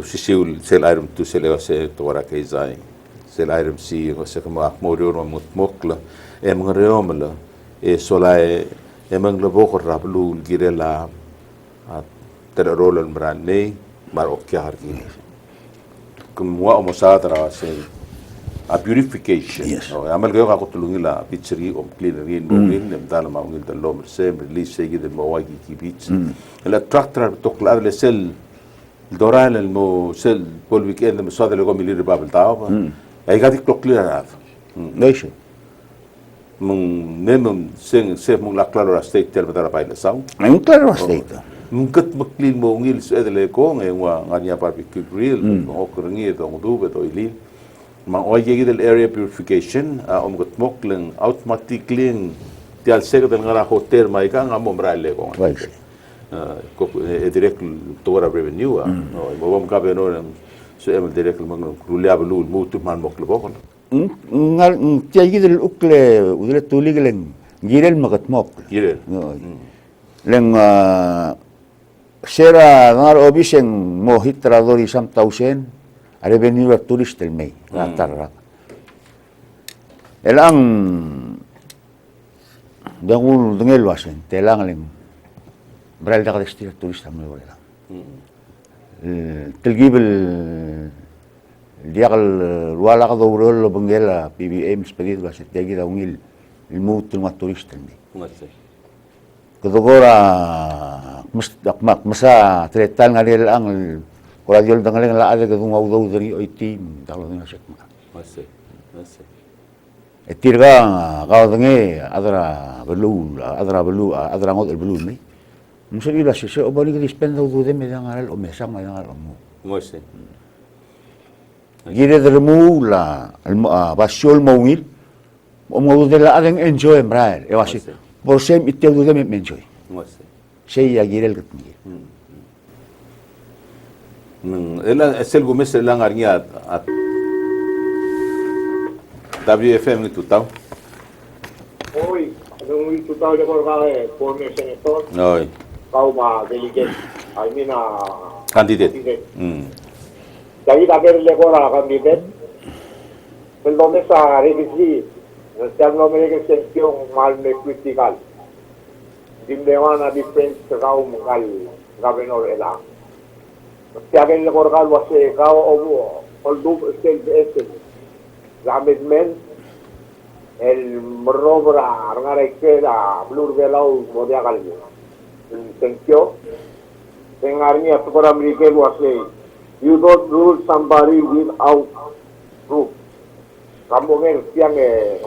[SPEAKER 1] sisiul sel item tu sel se to wara kaizai sel item si ko se kama morio no mokla em ngreomla e solai emang lebo ko rablu girela ter rol al brane mar okya harki kum wa mo sadra se a purification amal gayo ka kutulungi la pitcheri om cleanery no win dem dal ma ngil dal lom se release se gid mo wagi ki beach el tractor to klar le sel doral el mo sel pol weekend mo sadle go milir babel taw ay gadi clear
[SPEAKER 2] nation
[SPEAKER 1] mung nemum sing se mung la claro state tel betara pa ila saw
[SPEAKER 2] ay un claro state
[SPEAKER 1] mungkat maklin mo ngil sa edele ko nga niya barbecue grill o kurangi ito ang dube ito ilin mang oye gidel area purification gat mokling automatically tial sega del ngara hotel mai ka nga mo mrale ko
[SPEAKER 2] Right.
[SPEAKER 1] direct tora revenue mo bom ka beno so em direct mang rulia belu mutu man mokle bokon
[SPEAKER 2] Ngal tiya gidel ukle udile tuligeleng girel magat mok.
[SPEAKER 1] gire
[SPEAKER 2] Leng sera ngar obiseng mo hitradori sam tausen revenue at tourist el may ratar. Elang dangul dengel wasen telang leng bral da kadestir turista mo wala. Tilgibel diakal wala ka dawrol lo bangela PBM spedit waset tegi da ungil ilmut ma turista ni.
[SPEAKER 1] ngase
[SPEAKER 2] Kedogora masa tretan ngadil ang kuradiol dangaling la ada kedung audo dari oitim dalo nga sek ma.
[SPEAKER 1] ngase
[SPEAKER 2] Etirga kau dengi adra belu adra ngot el belu ni. Musa ila se obani ke dispen do de me dangal o mesang ma dangal mo.
[SPEAKER 1] ngase
[SPEAKER 2] Gire dermu la basiol mongil o mo de la adeng enjoy mrael e wasi por sem itte do de me enjoy.
[SPEAKER 1] ngase
[SPEAKER 2] Sei ya gire el gutni.
[SPEAKER 1] ela esel gumes lang arnya at WFM itu tahu
[SPEAKER 3] Hoy, nung tutawag ako kaya former senator,
[SPEAKER 1] oi
[SPEAKER 3] kau delegate, I mean
[SPEAKER 1] kandidat
[SPEAKER 3] candidate. Jadi tagar lekora candidate. Pelome sa refugee, nasiyan mo may kesensyon mal me critical. Dimlewa na defense kau mukal governor elang. Nasiyan lekora kau wasi kau obu, although self-essence. Amendment el morobra arngare la blur belau modia kalbi thank tengarni apkora amrike wasle you don't rule somebody without proof kamu nger tiang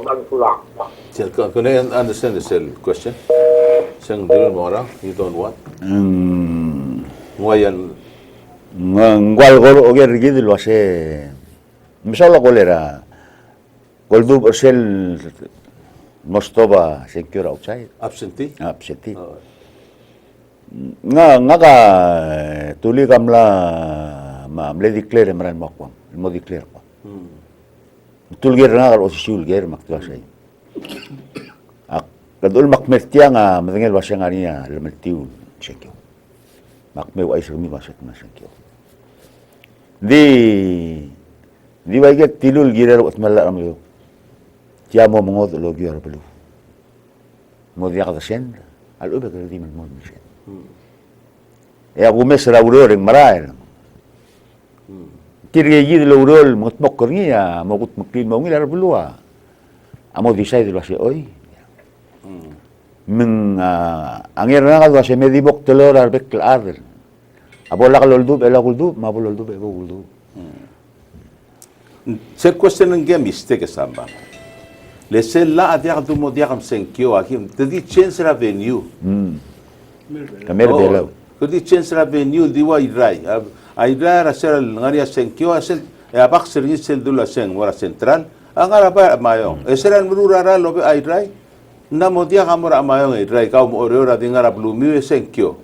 [SPEAKER 3] man sulang
[SPEAKER 1] can I understand the cell question sang dulu mora you don't what ngoyan
[SPEAKER 2] Ngwal gol oger gidil wase misala golera Goldu bersel mostoba secure outside
[SPEAKER 1] absentee
[SPEAKER 2] absenti nga ka tuli kamla ma mle declare mran makwam mo declare ko tulger nga kal osisul ger maktua say kadul makmertia nga madengel wasa nga niya lemetiu sekyo makme wa isrumi wasa na sekyo di waiget tilul girer wat mala amyo Tiamo mongod lo giar belu. Modia ka sen, al ube ka di man mo sen. Ya gumes ra urol en marael. Tirge yid lo urol mot mokor niya, mogut maklin mo ngilar belua. Amo decide lo ase oi. Min angir na ka se medibok telor ar bek ar. Abola ka loldu ela guldu, mabololdu be guldu.
[SPEAKER 1] ser question ng game mistake samba le sel la adia du modia kam senkyo akim tedi chance la venue
[SPEAKER 2] Kamer belo.
[SPEAKER 1] kodi chance la venue diwa irai aira ra ser ngari senkyo asel e abak ser sel dula sen wara central angara ba mayo eseran murura ra lobe airai na modia kamora mayo irai ka mo ora dingara blumi senkyo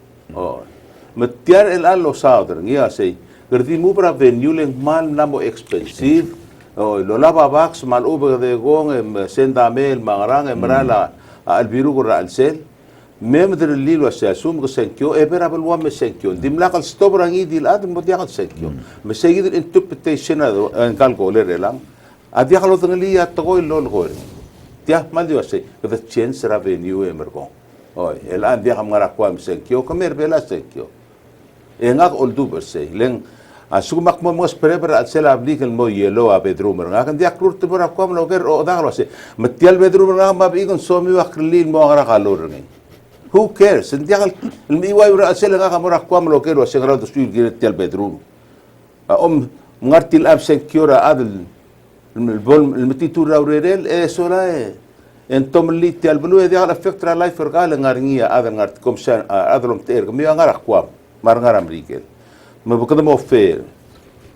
[SPEAKER 1] metiar el allo sauder ngia sei gerdi mu para venue leng mal namo expensive lo lava box mal uber de gong senda mail mangarang emrala albiru gora alsel mem der lilo asasum ko senkyo ebera balwa me senkyo dimla kal stop rangi dil ad mo dia kal senkyo me segid interpretation an kal ko le relang adia kalo tngali ya to lo lo dia mal dio se the chance revenue emergo oi el an dia kamara kwa me senkyo kamer bela senkyo engak oldu berse leng asumak mo mos preber at sela ablikal mo yelo a bedroom nga kan dia klur te bora kom loger o daglo se metial bedroom nga mabigon somi wa krlin mo ngara kalor ni who cares dia el mi wa ura sela nga kamora kom loger o segra do stuil tial bedroom ngartil ab secure adl el bol el metitur raurel e sola entom liti al bulu dia ala fektra life ergal ngaringia ada ngart komsan ada lom ter kami ngara kwam mar ngara mrikel me bukada mo fe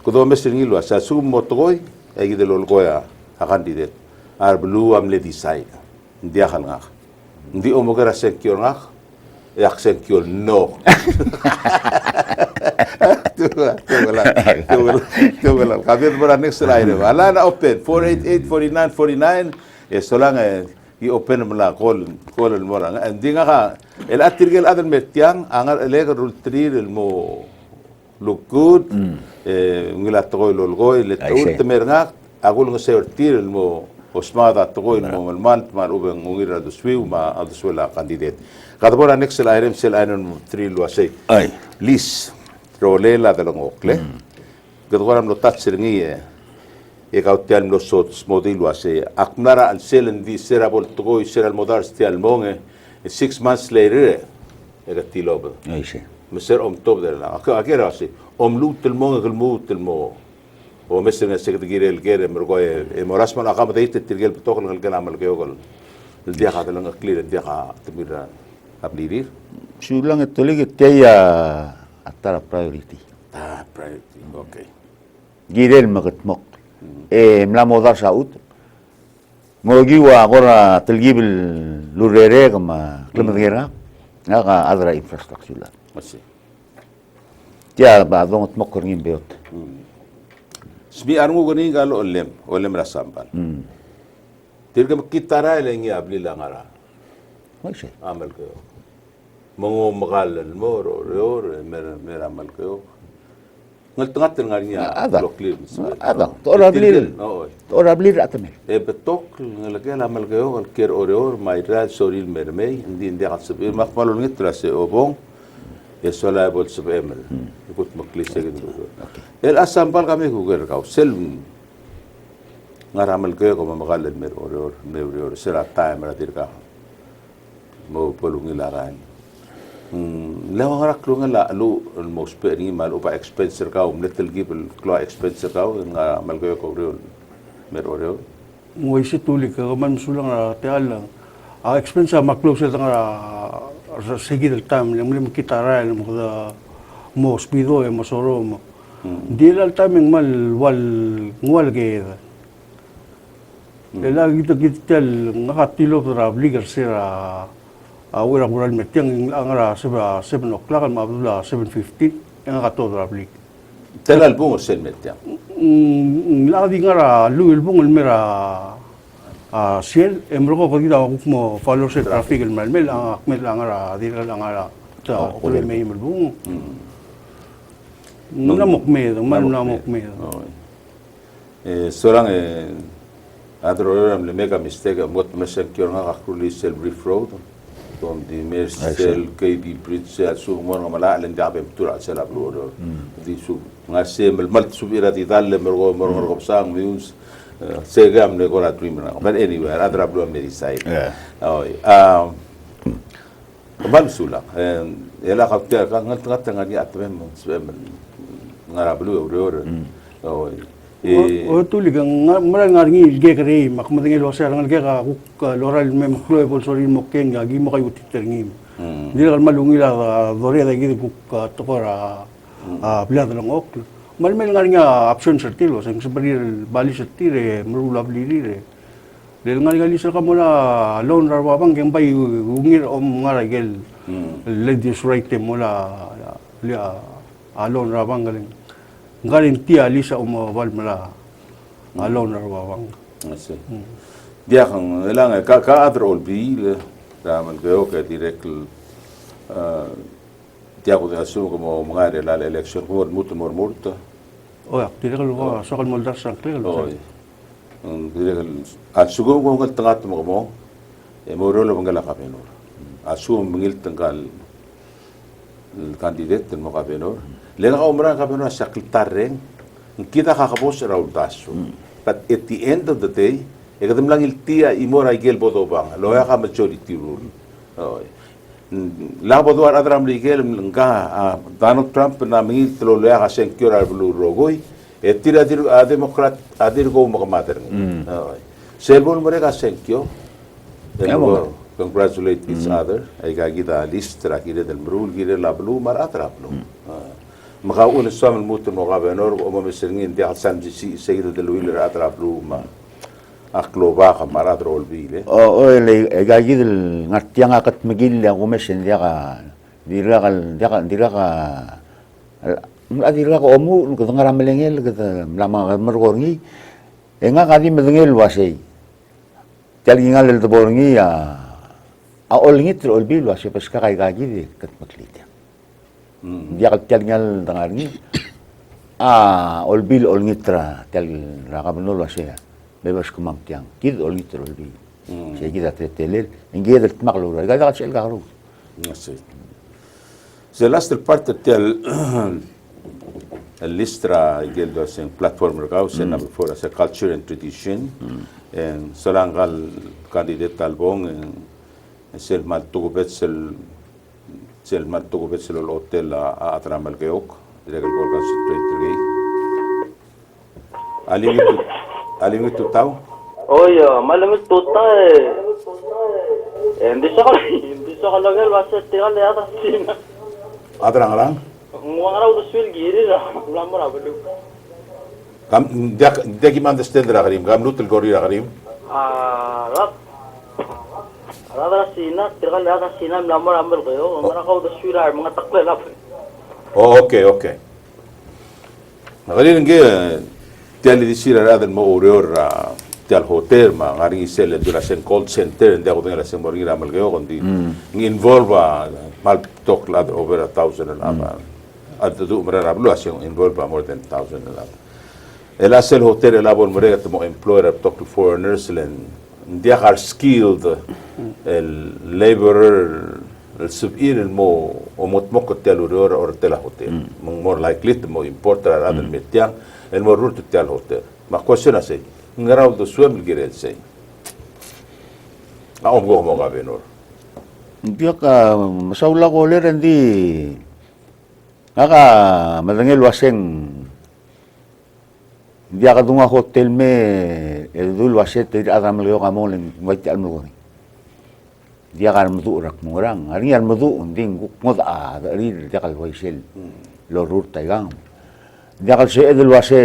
[SPEAKER 1] kudo mesringi lo sa su motoi egi de lol goya akan didet ar bulu am le disai dia kan ngak ndi o mogara sekyor ngak yak sekyor no Tuh, kami berani selain itu. Ala na open 488 4949 solang i-open mula call morang. Hindi nga ka el atirgel adan metiang angar elega rultrir el mo look good ngila toy lolgoy le tul temerngak agul nga sertir el mo osmada toy mo malmalt mal ubeng ngira do swiu ma aduswela candidate. Kadabora next selain mo trilo asay.
[SPEAKER 2] Ay.
[SPEAKER 1] Lis rolela de long okle gadwaram lo tatsirngi e kautian lo sot modelo ase akmara al selen di serabol toy seral modar stial monge 6 months later e gatilo
[SPEAKER 2] Ay, sí.
[SPEAKER 1] meser top de la akera ase lut el monge el mut el mo o meser nga sekretary el gere mergo e morasman akam de it tirgel tokol el kalam el geogol el dia ka lang clear el dia ka timira ablirir
[SPEAKER 2] Sulang ito ligit kaya atara priority.
[SPEAKER 1] priority okay
[SPEAKER 2] Girel magatmok. Mlamodar saud. Mogiwa agora telgibil lurere kama klemadera. Nga adra infrastruktura.
[SPEAKER 1] Masih.
[SPEAKER 2] Tiya ba dong tmok korngin beot.
[SPEAKER 1] Sbi arungu gani galo olem rasambal. Tirgam kitara lengi abli langara.
[SPEAKER 2] Ay, sí.
[SPEAKER 1] Amal ko. Mongo magal mo ro mer amal ko. Ngal tngat ngarinya
[SPEAKER 2] Ada.
[SPEAKER 1] loklir.
[SPEAKER 2] Ada. Tora blir.
[SPEAKER 1] Oo.
[SPEAKER 2] Tora blir atamel.
[SPEAKER 1] E betok ngalagel amal ko ker oror maira soril mermei hindi kasab makmal ngitra se obong. E sola bol sebemel. Ikut maklis gitu. El asambal kami guger kau sel ngaramal ko magal mer oror neuror sera time ratir ka. Mo polungi laran. Lawa ngarak lu ngala lu mo spending mal upa expenser kau little give klo expenser kau nga mal ko reol mer oreo
[SPEAKER 4] mo isi tulik ka man sulang ra teal a expense maklo sa nga sige del tam lim kita ra mo da mo spido e mo soro mo dilal taming mal wal ge ela gitu gitel nga katilo ra bligar sira awira mural metiang angara 7 o'clock al mabdula 7:15 nga kato ra blik
[SPEAKER 1] telal bungo sen metya
[SPEAKER 4] lagi ngara luil bung mera siel emrogo pagida mo follow sa traffic el malmel ang akmel angara dira angara ta ule may bung namok me
[SPEAKER 1] sorang adroram le mega mistake mot mesen kyor nga kakuli sel brief road tom di mersel KB bridge sa su mo nga mala len dabe tura sa la blo di su nga semel mal subira di dalle mergo sang mius segam ne gora dream na but anyway adra blo me di side bal sula ela kapta ka ngat ngani atmen mo ngara blo ro
[SPEAKER 4] o tulig ang marang ngi ge kare makmating lo sa ngal ge ka loral me maklo pol sori mo ken gi mo kay utiter ngi dira malungi la dore da gi ku ka tokora blad lang ok malmel nga option sa tilo sa sabarir bali sa tire marula bliri del ngali sa kamula loan rawabang keng bay ungir ngara gel ladies right mula loan rawabang galing ngarin tia lisa umawal mala alon rawawang
[SPEAKER 1] Asi. Dia kang elang ka adro olbil ramal geo ka direct dia ko asu como mangare la election ko muto mormurta
[SPEAKER 4] o ya tira ko sa kal moldar sa kle
[SPEAKER 1] o direct asugo ko ngal tangat mo e morolo mangala ka penor asu mangil tanggal candidate mo ka penor lega umra ka penor sa klitareng kita kakapos raul taso but at the end of the day ekadam lang iltia imora igel bodo bang loya ka majority rule la bodo adram ligel nga Donald Trump na mingi tlo loya ka senkyor al blue rogoy etira dir a democrat adir go magamater selbol more ka senkyo congratulate each other. Ay kagita listra kire del brul kire la blu mar atraplo. Makauna sa man muto mo kabenor o mamisingin di alsan si sayro del wheeler atraplo ma aklo ba ka maradro olbile.
[SPEAKER 2] le gagidel ngatiang akat magil ang umesen dia ka dira ka omu ko ngaramelengel ko lama mergorngi enga kadi medengel wasei talgingal el borngi a olngit olbil wasei peska kai gagide kat maklita dia ka talgingal dangarni olbil olngitra tal rakabenol wasei bebas kumang tiang kid olngit olbil saya kita teteler engge del maklura gada sel garu
[SPEAKER 1] Sì. Se l'altra parte del l'istra geldo sen platform ragau sen na before as culture and tradition en solangal candidat albong en sel mal tugo betsel hotel a atramal geok regal bolgan street alingi tu tau
[SPEAKER 5] Oye, malamig tuta eh. Hindi siya kalagay, basta tira na yata sina.
[SPEAKER 1] adrang
[SPEAKER 5] Mga raw to swil giri na, wala mo na balo.
[SPEAKER 1] kam dia ki understand ra karim gam lutul gori ra karim
[SPEAKER 5] Rat. Rada sina, tira na yata sina, wala mo na balo kayo. Mga raw to swil ay mga takla lap.
[SPEAKER 1] okay nagaling ge tiali di sira ra del mo urior tial hotel ma ngari sel dura sen call center ndia ko ngala sen moringa mal geo kondi involve mal tok lad over 1,000 lama at do mara rablo asen involve more than 1,000 lama el asel hotel el abon mare at mo employer talk to foreigners len ndia are skilled el laborer el subir el mo o motmok hotel or tel hotel more likely to mo importer ra del metiang el mo rut tel hotel ma question asay ngaraw do swem girel say aom go mo gabenor
[SPEAKER 2] dia ka masaula ko le rendi aka madangel waseng dia ka dunga hotel me dul waset adam leo kamol ngwait almo dia kan mudu rak murang ari al mudu unding ngod ri dia kal waisel lo rur taigang dia kal se dul wase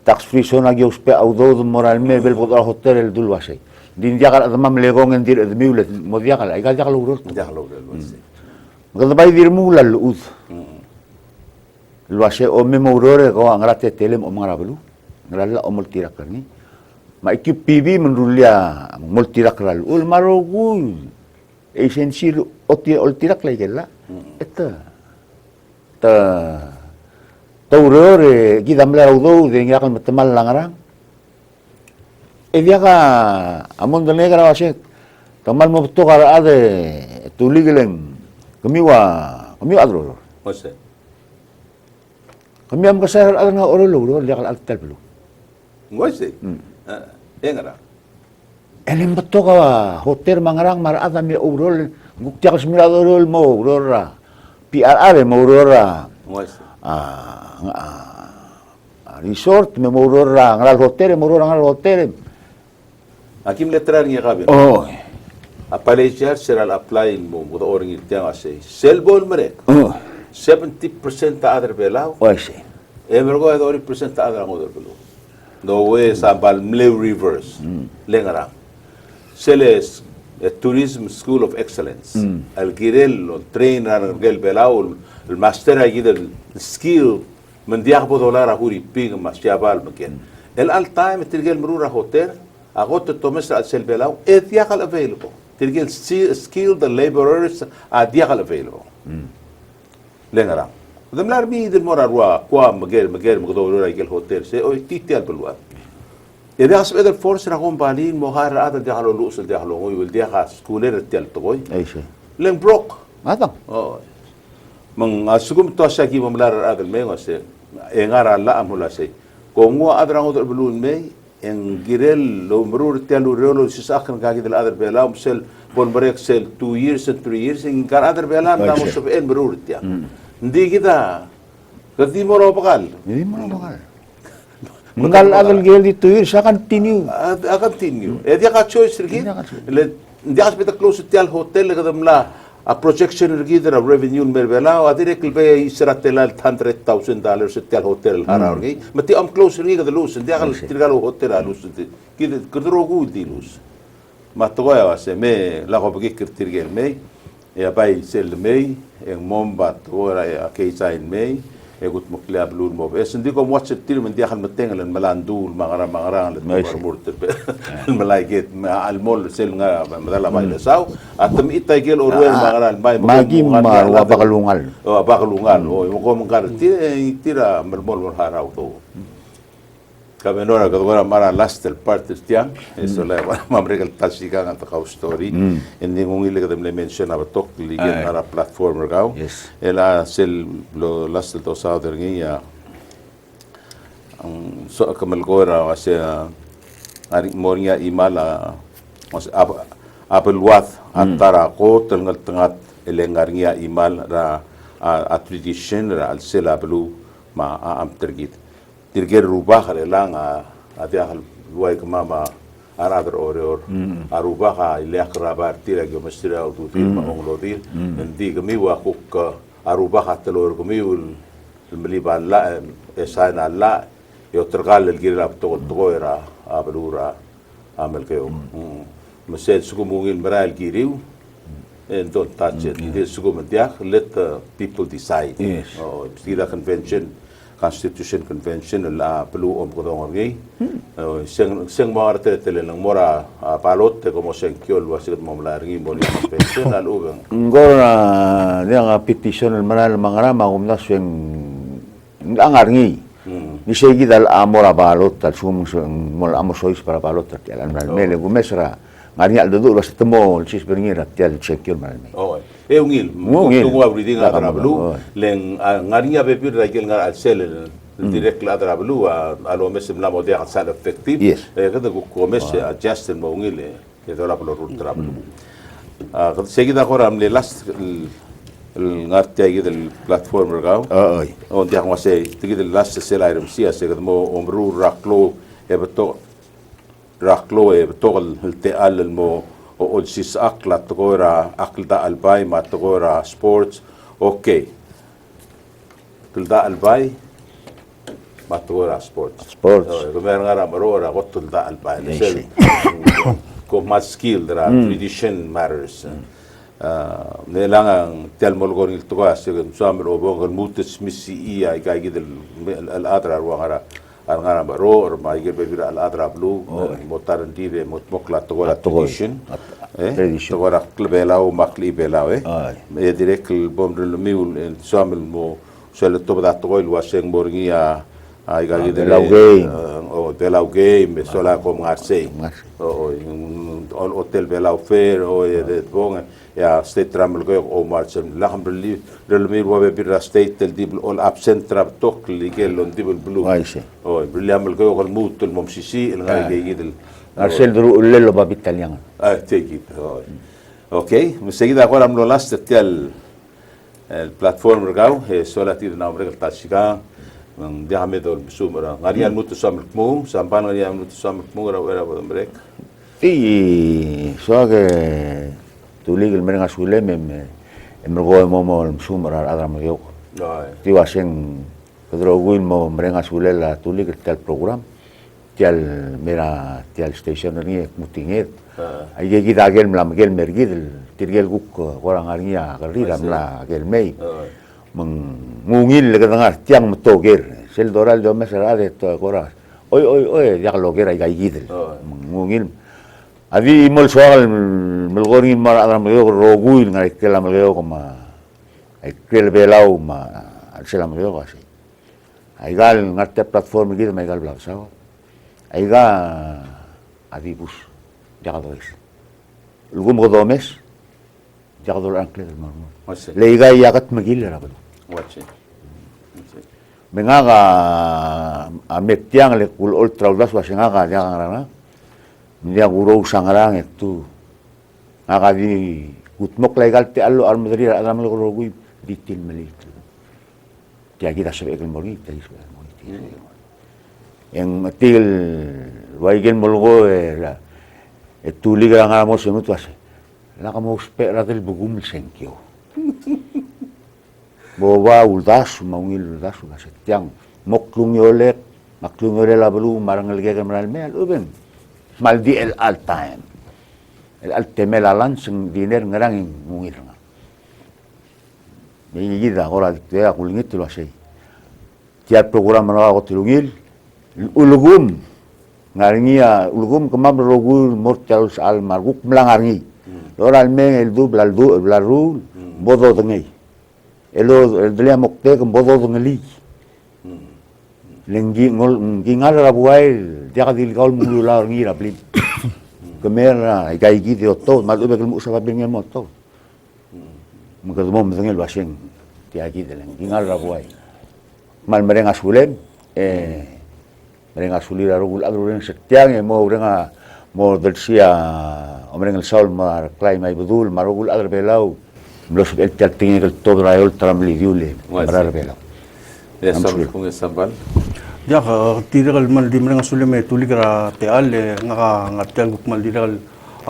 [SPEAKER 2] tax free zona giuspe audo moral me bel bodal hotel el dul wase din dia kal adamam legong endir edmiulet mo dia kal ay dia kal urut
[SPEAKER 1] jahlo del wase
[SPEAKER 2] gada bay dir mula lud wase o me morore ko angrate telem o mangrabelu ngrala o multirak ni ma ikip pibi menrulia multirak ral ul marogul esensil oti ultirak legela eta ta taurore gidam la udo de ngakal matemal langarang dia ka amon de negra wase tamal mo to kara ade tuligeleng kamiwa adro
[SPEAKER 1] wase
[SPEAKER 2] kami am kasar ada nga orolo dia kal altal belu
[SPEAKER 1] wase engara
[SPEAKER 2] elim beto ka hotel mangarang mar ada mi orol guktia ka smiradorol mo orora PRR mo orora
[SPEAKER 1] wase
[SPEAKER 2] resort me morora ngal hotel morora ngal hotel
[SPEAKER 1] akim letrar ngi gaben
[SPEAKER 2] oh
[SPEAKER 1] apalejar seral apply mo mo do oring tiang ase selbol merek 70% ta adar belau
[SPEAKER 2] oise
[SPEAKER 1] emergo do 40% ta adar ngodor belu no we sambal mle rivers lengara seles tourism school of excellence al girel trainer gel belau el master ayida skill من دياخبو دولار هوري بيغ ما شابال مكان الال تايم تلقى المرورة هوتيل اغوت التومس على السلبلاو دياخل افيلبل تلقى سكيل ذا ليبررز دياخل افيلبل لينغرا دم لاربي دل مورا روا كوا مغير مغدور يجي الهوتيل سي او تيتيال بالوا اذا اسب اذا الفورس راهم بالين مهار هذا دياخلو لوس دياخلو هو دياخل سكولير تيال توي
[SPEAKER 2] ايشه
[SPEAKER 1] لين بروك
[SPEAKER 2] هذا
[SPEAKER 1] mang asugum to sa ki mamlar adal me ngase engara la amula sei ko ngo adrango do bulun me en girel lo mrur telu rolo sisakhan ka gidel adar bela sel bon break sel 2 years and 3 years en gar adar bela na mo sof en mrur tia ndi kita gadi moro bakal
[SPEAKER 2] Mengal adal gel itu sa continue.
[SPEAKER 1] Continue. Dia ka choice lagi. Dia ka pita close tial hotel kadam la a projection lagi der revenue merbela o adire kilbe isratela $100,000 tial hotel harar lagi. Mati am close lagi kada lus. Dia ka tirgalo hotel alus. Kid kudrogu di lus. Matoya wase me la ko bagi kirtirgel me ya bai sel me en mombat ora ya keisa in me e gut mukla blur mo es ndi ko watch tir men dia khal meteng lan malandul magara magara lan murter malaiket al mol sel nga madala bai la saw atam itagel orwel magara bai
[SPEAKER 2] Magi mar wa bakalungal.
[SPEAKER 1] o bakalungal o mo ko mangkar tira mermol harau to Kamenora kadora mara last el part tiang eso la mamre el tasika ngata ka story indi ngungile kadam le mention abatok ligen ara platform ragao
[SPEAKER 2] Yes.
[SPEAKER 1] ela sel lo last el tosa dergi ya so kamal gora wase ari moria imala was apel wath antara ko tengat tengat elengarnya imal ra a tradition ra al sela blu ma am tergit tirger rubah lang adiahal luai kemama aradar or arubah ileh kerabat tira gemestira utu ma onglodir nanti kami wakuk arubah telur kami ul melibat la esana la yo tergal el girap to toira ablura amal keo mesed suku mungil meral giriu and don't touch it this suku mentiak let people decide
[SPEAKER 2] Yes.
[SPEAKER 1] Tira convention Constitution Convention la pelu om kodong ngi seng marte tele nang mora palot te como sen kiol wasit momla ngi moni convention al ugang
[SPEAKER 2] Ngora dia nga petition el manal mangara magumna sweng angarngi. Ni segi dal amora balot tal sum mol amosois para balot tal al mele gumesra ngari al dudu los temo sis beringira tal chekiol mal me.
[SPEAKER 1] oh ungil tungu abriding adra blu len ngari be pir rakel ngar al sel direct la adra blu alo mes la modia sal effective
[SPEAKER 2] Yes.
[SPEAKER 1] kada ko mes adjust mo ungil e dola blu ultra blu kad seguida koram le last ngarte agi del platform ragao
[SPEAKER 2] Ay.
[SPEAKER 1] on dia ngase tigi del last sel item sia se mo omru raklo e beto raklo e beto te al mo o sis akla togora akla albay ma togora sports okay tulda albay ma togora sports
[SPEAKER 2] Sports.
[SPEAKER 1] gomer ngara marora gotulda albay
[SPEAKER 2] Yes,
[SPEAKER 1] sel ko mas skill dra tradition matters nelangang telmol goril toga segem samro bongol mutis misi iya ga gidel al adra wangara ngara baro or mai ge bebira al adra blu motar dire mokla toga tradition
[SPEAKER 2] tradition.
[SPEAKER 1] toga klbelao makli belao
[SPEAKER 2] Ay.
[SPEAKER 1] e direct bomdel miul samel mo sel toba toga il waseng borgia ai ga gidel
[SPEAKER 2] Belau game.
[SPEAKER 1] o belau game sola com Marseille o hotel belau fair o de bonga ya state travel go o marchen la hamli del mir wa be state del dibl all absent trap tok ligel on dibl blue
[SPEAKER 2] Ay, sí.
[SPEAKER 1] o brilliam go al mut el momsisi el ngai gidel
[SPEAKER 2] Arcel dru ulelo ba bitalian.
[SPEAKER 1] take it okay seguida agora amlo last tel el platform rgao he sola tir na omre ta shiga déjame dol sumara ngarian mut samr kmu sampan ngarian mut samr kmu ra omre
[SPEAKER 2] Y soage tulig el merenga sule me mergo momo el sumara adra me yo. Ti wasen Pedro Guil mo merenga sule la tulig el program. Tial mera tial station ni mutinget. Ai ge gida gel mlam gel mergid tirgel guk orang arnia garira mla gel mei. Mungil le kadang tiang metoger. Sel doral do mesera de to goras. Oi ya lo gera ai gidel. Mungil Adi mol soal melgori mar adram yo roguil ngai kela melgeo koma ai kel belau ma sela melgeo asi ai gal ngarte platform gitu mai gal blau sao ai ga adi bus jaga dois lugum godomes jaga dol ankle del marmo le iga yagat magil rabal mengaga ametiang le kul ultra das wasingaga jaga ngara dia guru sangarang itu agadi utmok legal te allo al madri adam lo guru ditil melit dia kita sebab el mori tadi sebab mori en til waigen molgo tuli ga nga mo semut wase la kamo spera del bugum senkyo bo wa uldas maungil uldas la setiang moklung yolet maklung yole la belu marangal ge gamral mel uben maldi el al time el al temel alan sing diner ngerang mungil nga ni gida ora te akulingit lo asay tiap program na ko tilungil ulugum ngaringia ulugum kemam rogul mortal al marguk melangarngi loral meng el du blarul bodo dengai elo el delia mokte kem bodo dengeli lenggi ngol ngingal rabuai dia kadil kaul mulula ngi rapli kemera ikai gi de otto malu bekel musa babengel moto mukadmo mengel baseng dia gi de ngingal rabuai mal mereng asulem mereng asuli rogul agruren setiang mo renga mo delsia omreng el sol mar clay mai budul marogul agrebelau los el tingi el todo rael tramli diule mararbelau
[SPEAKER 1] kung sambal
[SPEAKER 4] ya tiral mal di mereng asuli me tuligra te ale ngatel mal diral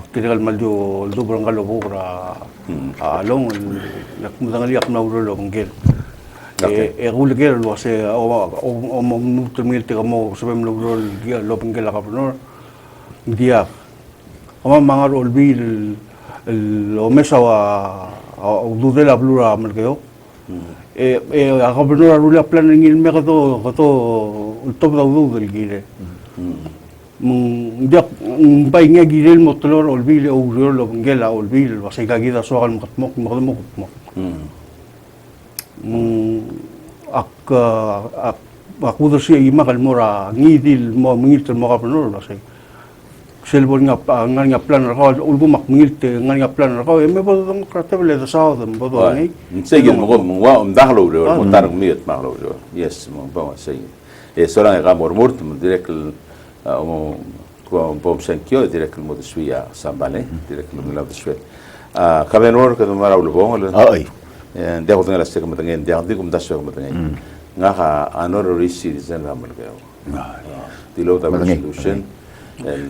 [SPEAKER 4] aktiral mal jo do brangalo bora along nakmudangali akna ulo ngel regular lo se o nutrmil te mo sabem lo dia lo pengel ka pernor dia ama mangar olbil lo mesa wa dudela blura merkeo ka pernor rula plan ngil me to top da udel gire dia bai nge gire motlor olbil o lo pengel olbil wa se ka gida so al mokmok aku tersi ima kalmora ngidil mo mingil mo kapno la sei selbor nga plan ra ulbu mak mingil te nga plan ra me bodo dong kratable da sao dem bodo ngai
[SPEAKER 1] segil mo wa dahlo ro mo tar miet mahlo ro yes mo ba sei sola nga mort mo direct mo ko bom senkyo direct mo suia sambale direct mo la suia kabenor ka mara ulbo
[SPEAKER 2] ai
[SPEAKER 1] dia ko ngala se ko matangen dia di kum dasyo ko matangen nga ka honorary citizen ramal gayo dilo da resolution el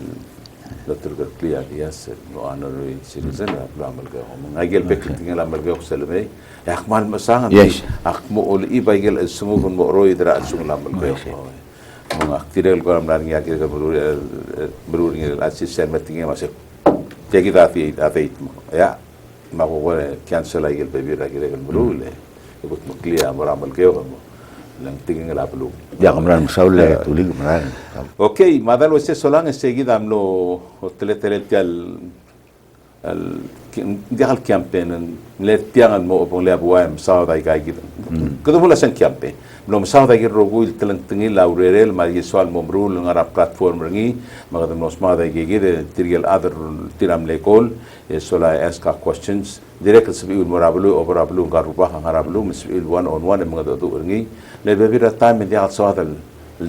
[SPEAKER 1] Dr. García Díaz no honorary citizen ramal gayo ngagel pek tingala ramal gayo selme akmal masangan akmo ol ibaigel sumu kun mo roy dra sung ramal gayo mo aktirel ko ramlan ngi akir ka berur ngi assistant matinge masek tegi dati mo ya mako ko cancel ay gel bebir ay gel brule ikut muklia maramal keo mo lang tingin la pulu
[SPEAKER 2] ya kamran saule tulig maran
[SPEAKER 1] okay madal wese solang seguida amlo hotel al dial campaign le tiangan mo pong le abuam sa dai kai gid kudo mula san campaign no sa dai gid rogul telang tingin laurel ma yeswal momrul ngara platform ringi magada nos ma dai gid tirgel other tiram lekol sola ask questions direct sabi morabulu obrabulu garuba ngarabulu misbil one on one magada do ringi le bebira time dia sa dal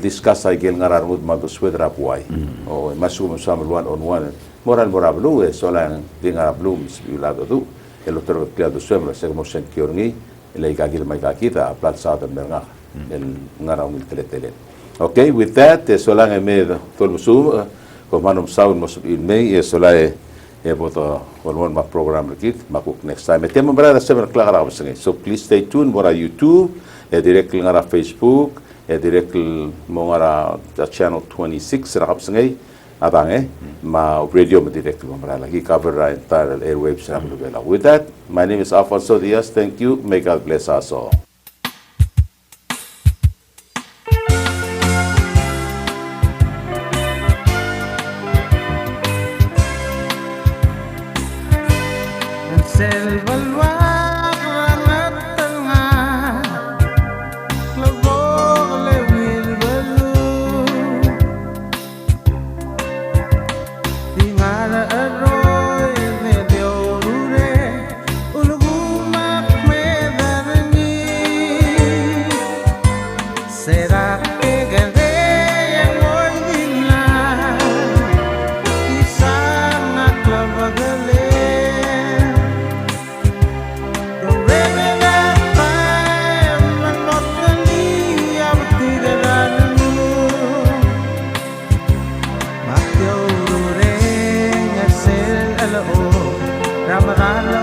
[SPEAKER 1] discuss ay gel ngarar mud madu swedra puai o masum samul one on one moral morablu sola dinga blum sibilado du el otro criado suemro se como sen kiorni le gagil mai kita platza de merga el ngara un teletele okay with that sola me tol musu ko manum sound mos in me sola boto one ma program rekit makuk next time tema brada semer klara so please stay tuned mora YouTube direct ngara Facebook direct mongara channel 26 rakap sengai adange ma radio ma direct mongara lagi cover entire airwaves ramlubela. With that, my name is Alfonso Diaz. Thank you. May God bless us all.
[SPEAKER 6] my